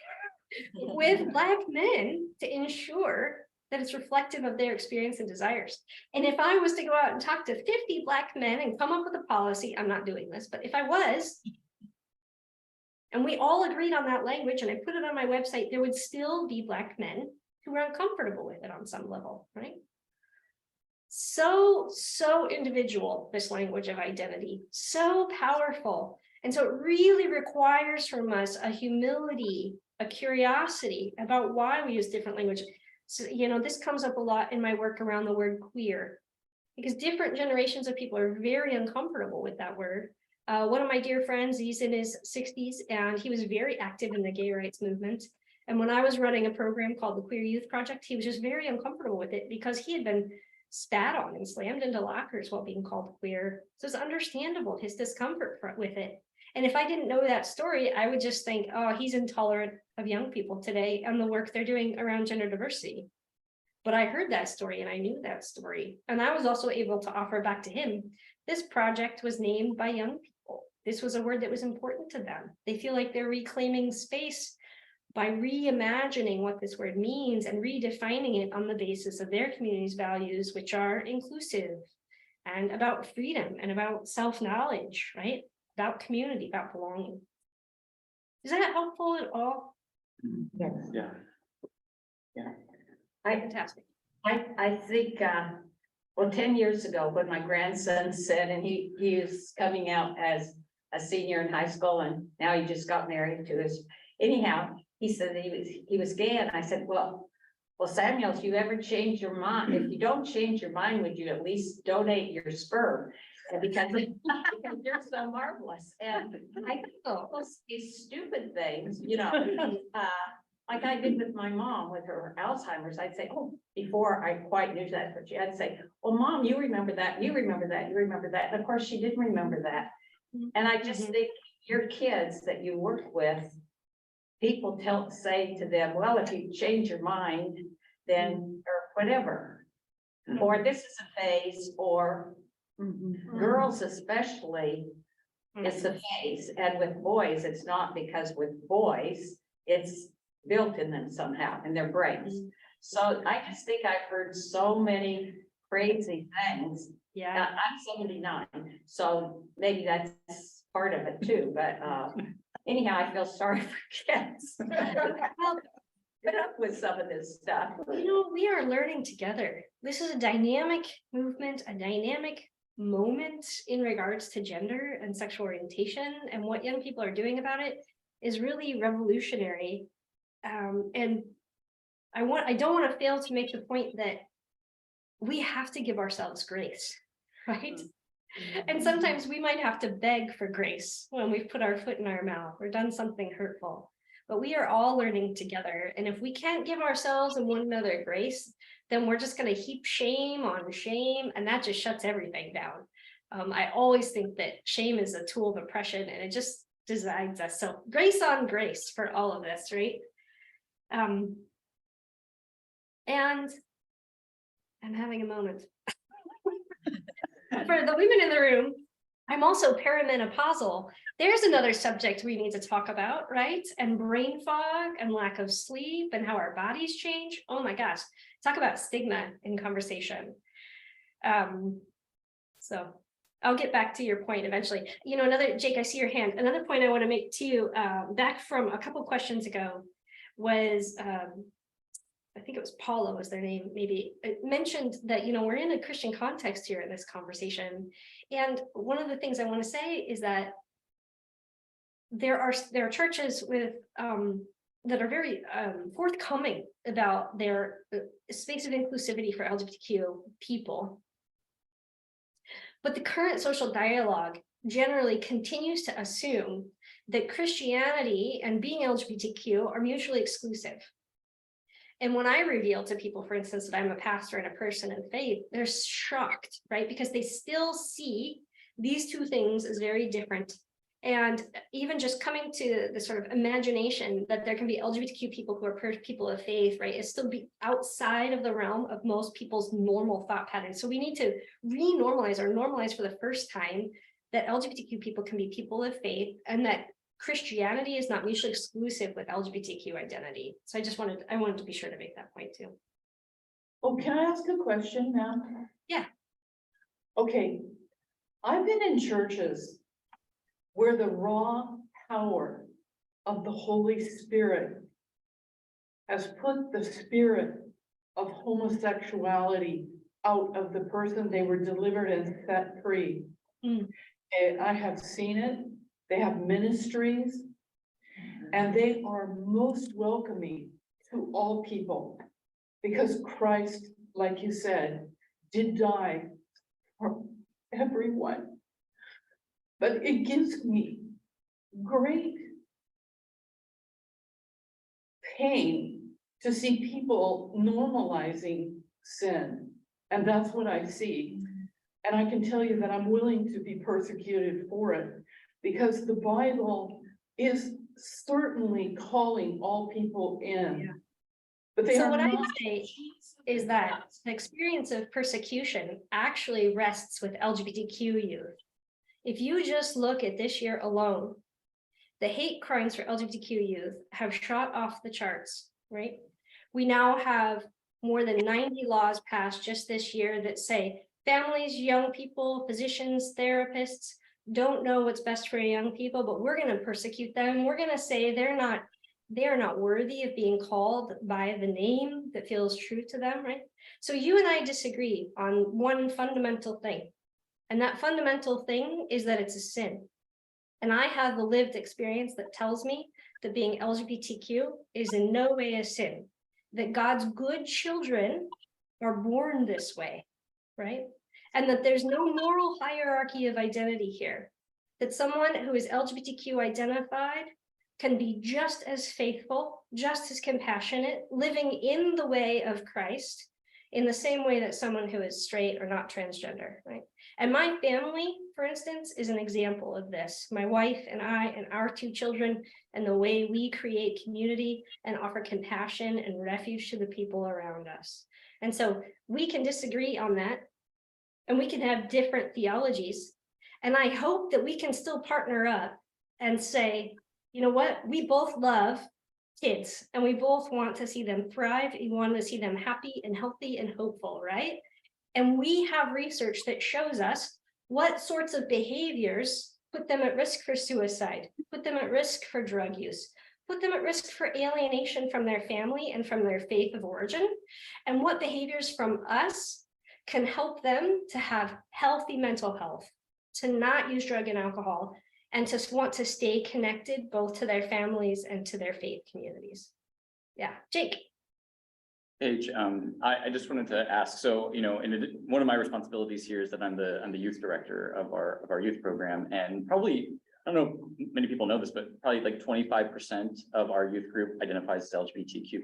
with Black men to ensure that it's reflective of their experience and desires. And if I was to go out and talk to 50 Black men and come up with a policy, I'm not doing this, but if I was, and we all agreed on that language and I put it on my website, there would still be Black men who are uncomfortable with it on some level, right? So individual, this language of identity, so powerful. And so it really requires from us a humility, a curiosity about why we use different language. So, this comes up a lot in my work around the word queer, because different generations of people are very uncomfortable with that word. One of my dear friends, he's in his 60s, and he was very active in the gay rights movement. And when I was running a program called the Queer Youth Project, he was just very uncomfortable with it because he had been spat on and slammed into lockers while being called queer. So it's understandable, his discomfort with it. And if I didn't know that story, I would just think, oh, he's intolerant of young people today and the work they're doing around gender diversity. But I heard that story and I knew that story. And I was also able to offer back to him, this project was named by young people. This was a word that was important to them. They feel like they're reclaiming space by reimagining what this word means and redefining it on the basis of their community's values, which are inclusive and about freedom and about self-knowledge, right? About community, about belonging. Is that helpful at all? Yes. Yeah. Fantastic. I think, well, 10 years ago, when my grandson said, and he is coming out as a senior in high school, and now he just got married to his, anyhow, he said that he was gay, and I said, well, Samuel, if you ever change your mind, if you don't change your mind, would you at least donate your sperm? And because you're so marvelous, and I think these stupid things, like I did with my mom with her Alzheimer's, I'd say, oh, before I quite knew that, but I'd say, well, Mom, you remember that, you remember that, you remember that. And of course, she didn't remember that. And I just think your kids that you work with, people say to them, well, if you change your mind, then, or whatever, or this is a phase, or girls especially, it's a phase. And with boys, it's not, because with boys, it's built in them somehow in their brains. So I just think I've heard so many crazy things. Yeah. I'm 79, so maybe that's part of it too, but anyhow, I feel sorry for kids. Put up with some of this stuff. We are learning together. This is a dynamic movement, a dynamic moment in regards to gender and sexual orientation, and what young people are doing about it is really revolutionary. And I don't want to fail to make the point that we have to give ourselves grace, right? And sometimes we might have to beg for grace when we've put our foot in our mouth or done something hurtful, but we are all learning together. And if we can't give ourselves and one another grace, then we're just going to heap shame on shame, and that just shuts everything down. I always think that shame is a tool of oppression, and it just divides us. So grace on grace for all of this, right? And I'm having a moment. For the women in the room, I'm also perimenopausal. There's another subject we need to talk about, right? And brain fog and lack of sleep and how our bodies change. Oh my gosh, talk about stigma in conversation. So I'll get back to your point eventually. Jake, I see your hand. Another point I want to make to you, back from a couple questions ago, was I think it was Paula was their name, maybe. It mentioned that we're in a Christian context here in this conversation, and one of the things I want to say is that there are churches with that are very forthcoming about their space of inclusivity for LGBTQ people, but the current social dialogue generally continues to assume that Christianity and being LGBTQ are mutually exclusive. And when I reveal to people, for instance, that I'm a pastor and a person in faith, they're shocked, right? Because they still see these two things as very different. And even just coming to the sort of imagination that there can be LGBTQ people who are people of faith, right, is still be outside of the realm of most people's normal thought patterns. So we need to re-normalize or normalize for the first time that LGBTQ people can be people of faith, and that Christianity is not mutually exclusive with LGBTQ identity. So I wanted to be sure to make that point too. Oh, can I ask a question now? Yeah. Okay, I've been in churches where the raw power of the Holy Spirit has put the spirit of homosexuality out of the person they were delivered and set free. Mm. And I have seen it. They have ministries, and they are most welcoming to all people. Because Christ, like you said, did die for everyone. But it gives me great pain to see people normalizing sin. And that's what I see. And I can tell you that I'm willing to be persecuted for it, because the Bible is certainly calling all people in. Yeah. But they So are what I not. would say is that the experience of persecution actually rests with LGBTQ youth. If you just look at this year alone, the hate crimes for LGBTQ youth have shot off the charts, right? We now have more than 90 laws passed just this year that say families, young people, physicians, therapists don't know what's best for young people, but we're going to persecute them. We're going to say they are not worthy of being called by the name that feels true to them, right? So you and I disagree on one fundamental thing. And that fundamental thing is that it's a sin. And I have the lived experience that tells me that being LGBTQ is in no way a sin, that God's good children are born this way, right? And that there's no moral hierarchy of identity here, that someone who is LGBTQ identified can be just as faithful, just as compassionate, living in the way of Christ, in the same way that someone who is straight or not transgender, right? And my family, for instance, is an example of this. My wife and I and our 2 children, and the way we create community and offer compassion and refuge to the people around us. And so we can disagree on that, and we can have different theologies. And I hope that we can still partner up and say, you know what, we both love kids and we both want to see them thrive. We want to see them happy and healthy and hopeful, right? And we have research that shows us what sorts of behaviors put them at risk for suicide, put them at risk for drug use, put them at risk for alienation from their family and from their faith of origin, and what behaviors from us can help them to have healthy mental health, to not use drug and alcohol, and to want to stay connected both to their families and to their faith communities. Yeah, Jake. Paige, I just wanted to ask, so, you know, one of my responsibilities here is that I'm the youth director of our youth program, and probably, I don't know, many people know this, but probably like 25% of our youth group identifies as LGBTQ+.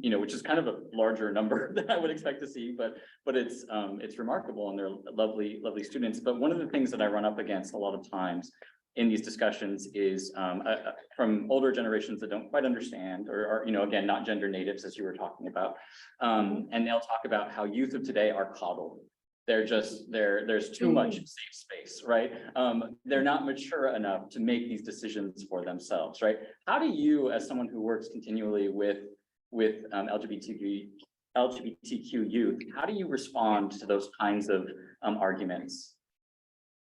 You know, which is kind of a larger number than I would expect to see, but it's remarkable, and they're lovely students. But one of the things that I run up against a lot of times in these discussions is from older generations that don't quite understand, or you know, again, not gender natives, as you were talking about, and they'll talk about how youth of today are coddled. There's too much safe space, right? They're not mature enough to make these decisions for themselves, right? How do you, as someone who works continually with LGBTQ youth, how do you respond to those kinds of arguments?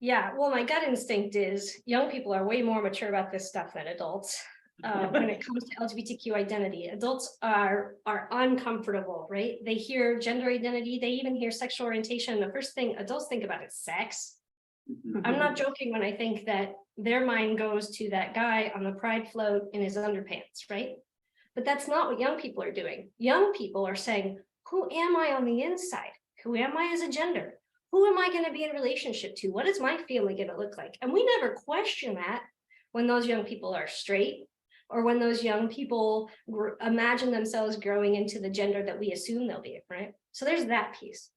Yeah, well, my gut instinct is young people are way more mature about this stuff than adults. When it comes to LGBTQ identity, adults are uncomfortable, right? They hear gender identity, they even hear sexual orientation. The first thing adults think about is sex. I'm not joking when I think that their mind goes to that guy on the pride float in his underpants, right? But that's not what young people are doing. Young people are saying, who am I on the inside? Who am I as a gender? Who am I going to be in relationship to? What is my family going to look like? And we never question that when those young people are straight, or when those young people imagine themselves growing into the gender that we assume they'll be, right? So there's that piece.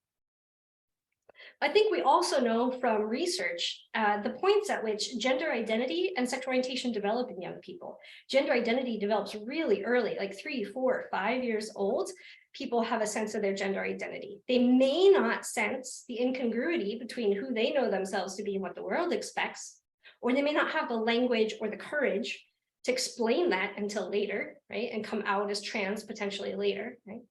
I think we also know from research the points at which gender identity and sexual orientation develop in young people. Gender identity develops really early, like 3, 4, 5 years old. People have a sense of their gender identity. They may not sense the incongruity between who they know themselves to be and what the world expects, or they may not have the language or the courage to explain that until later, right? And come out as trans potentially later, right?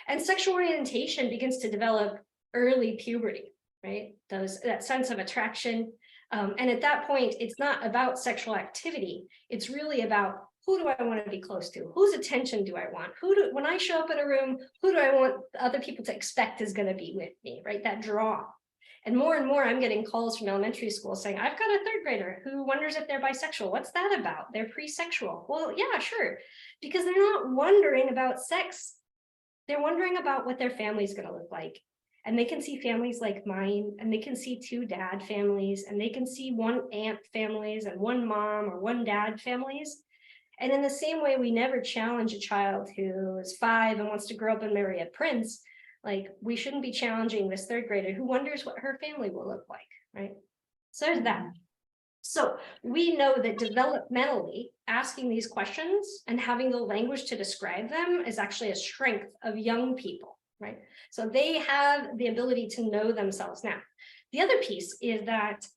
And sexual orientation begins to develop early puberty, right? That sense of attraction. And at that point, it's not about sexual activity. It's really about who do I want to be close to? Whose attention do I want? When I show up in a room, who do I want other people to expect is going to be with me, right? That draw. And more, I'm getting calls from elementary school saying, I've got a third grader who wonders if they're bisexual. What's that about? They're pre-sexual. Well, yeah, sure. Because they're not wondering about sex. They're wondering about what their family's going to look like. And they can see families like mine, and they can see 2 dad families, and they can see 1 aunt families and 1 mom or 1 dad families. And in the same way, we never challenge a child who is 5 and wants to grow up and marry a prince. Like, we shouldn't be challenging this third grader who wonders what her family will look like, right? So there's that. So we know that developmentally asking these questions and having the language to describe them is actually a strength of young people, right? So they have the ability to know themselves now. The other piece is that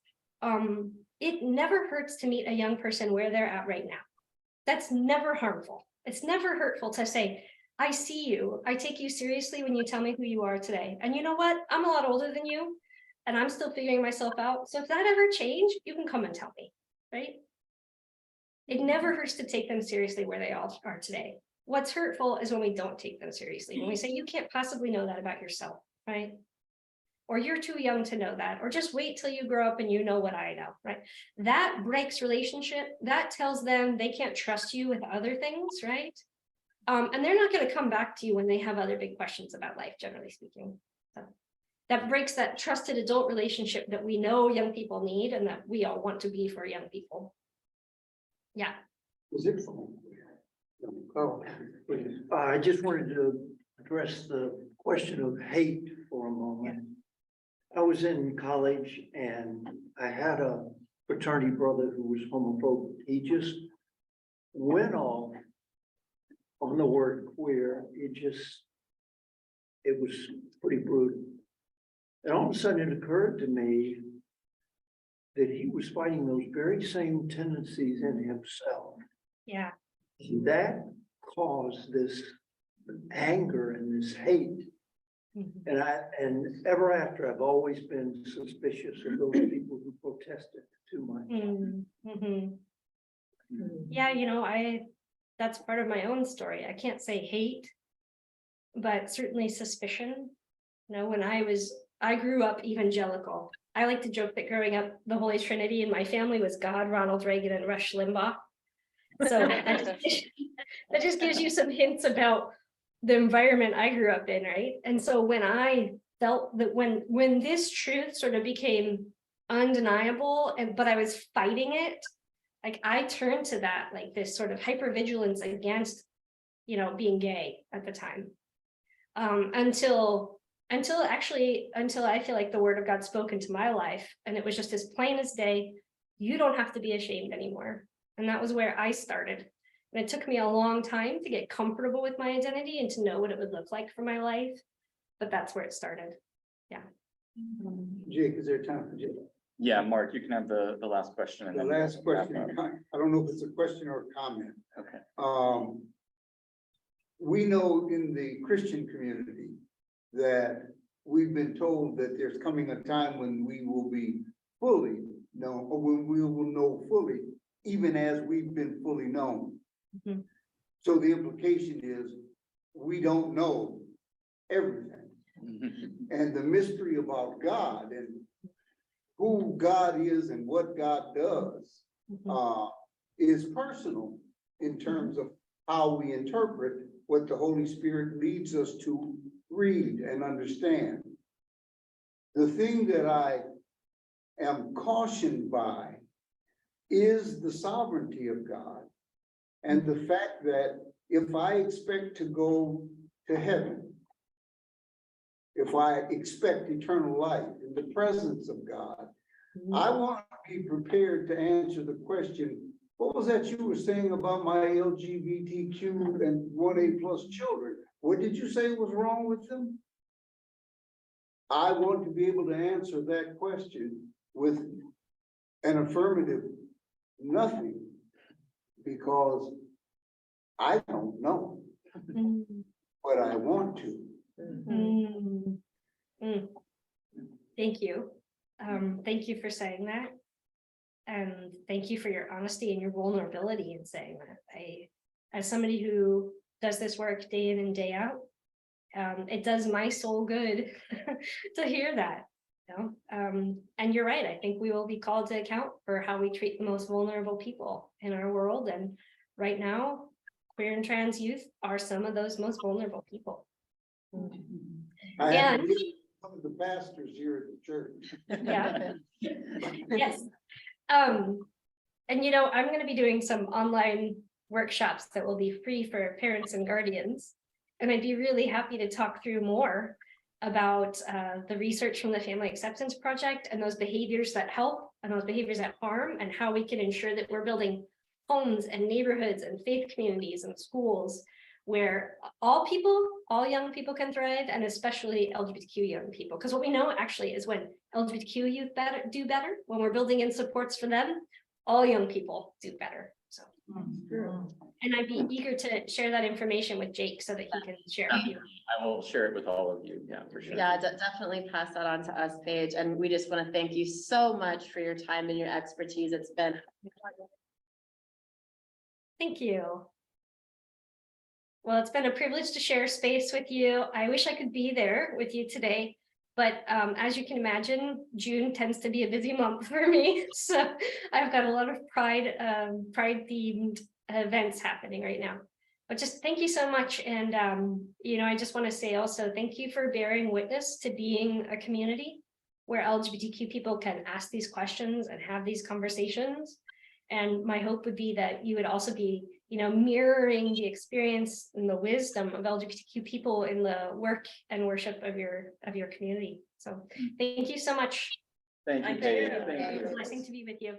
it never hurts to meet a young person where they're at right now. That's never harmful. It's never hurtful to say, I see you. I take you seriously when you tell me who you are today. And you know what? I'm a lot older than you, and I'm still figuring myself out. So if that ever changed, you can come and tell me, right? It never hurts to take them seriously where they all are today. What's hurtful is when we don't take them seriously. When we say, you can't possibly know that about yourself, right? Or you're too young to know that, or just wait till you grow up and you know what I know, right? That breaks relationship. That tells them they can't trust you with other things, right? And they're not going to come back to you when they have other big questions about life, generally speaking. So that breaks that trusted adult relationship that we know young people need and that we all want to be for young people. Yeah. Is it? Oh, I just wanted to address the question of hate for a moment. I was in college and I had a fraternity brother who was homophobic. He just went off on the word queer. It was pretty brutal. And all of a sudden it occurred to me that he was fighting those very same tendencies in himself. Yeah. And that caused this anger and this hate. Mm-hmm. And ever after, I've always been suspicious of those people who protested too much. Mm-hmm. Yeah, you know, that's part of my own story. I can't say hate, but certainly suspicion. You know, when I grew up evangelical. I like to joke that growing up, the Holy Trinity in my family was God, Ronald Reagan, and Rush Limbaugh. So that just gives you some hints about the environment I grew up in, right? And so when I felt that when this truth sort of became undeniable, but I was fighting it, like I turned to that, like this sort of hypervigilance against, you know, being gay at the time, until I feel like the word of God spoke into my life, and it was just as plain as day. You don't have to be ashamed anymore. And that was where I started. And it took me a long time to get comfortable with my identity and to know what it would look like for my life. But that's where it started. Yeah. Jake, is there time for Jake? Yeah, Mark, you can have the last question. And The then last we'll wrap question, up. I don't know if it's a question or a comment. Okay. We know in the Christian community that we've been told that there's coming a time when we will be fully known, or when we will know fully, even as we've been fully known. Mm-hmm. So the implication is we don't know everything. And the mystery about God and who God is and what God does is personal in terms of how we interpret what the Holy Spirit leads us to read and understand. The thing that I am cautioned by is the sovereignty of God and the fact that if I expect to go to heaven, if I expect eternal life in the presence of God, I want to be prepared to answer the question, what was that you were saying about my LGBTQ and 1A+ children? What did you say was wrong with them? I want to be able to answer that question with an affirmative nothing, because I don't know, but I want to. Thank you. Thank you for saying that. And thank you for your honesty and your vulnerability in saying that. As somebody who does this work day in and day out, it does my soul good to hear that. And you're right. I think we will be called to account for how we treat the most vulnerable people in our world. And right now, queer and trans youth are some of those most vulnerable people. I have And- some of the pastors here at the church. Yeah. Yes. And I'm going to be doing some online workshops that will be free for parents and guardians. And I'd be really happy to talk through more about the research from the Family Acceptance Project and those behaviors that help and those behaviors that harm, and how we can ensure that we're building homes and neighborhoods and faith communities and schools where all young people can thrive, and especially LGBTQ young people. Because what we know actually is when LGBTQ youth do better, when we're building in supports for them, all young people do better. So, and I'd be eager to share that information with Jake so that he can share it with you. I will share it with all of you. Yeah, for sure. Yeah, definitely pass that on to us, Paige. And we just want to thank you so much for your time and your expertise. It's been. Thank you. Well, it's been a privilege to share space with you. I wish I could be there with you today, but as you can imagine, June tends to be a busy month for me. So I've got a lot of pride themed events happening right now. But just thank you so much. And, I just want to say also, thank you for bearing witness to being a community where LGBTQ people can ask these questions and have these conversations. And my hope would be that you would also be mirroring the experience and the wisdom of LGBTQ people in the work and worship of your community. So thank you so much. Thank you, Thank Paige. you. Thank you. It's a blessing to be with you.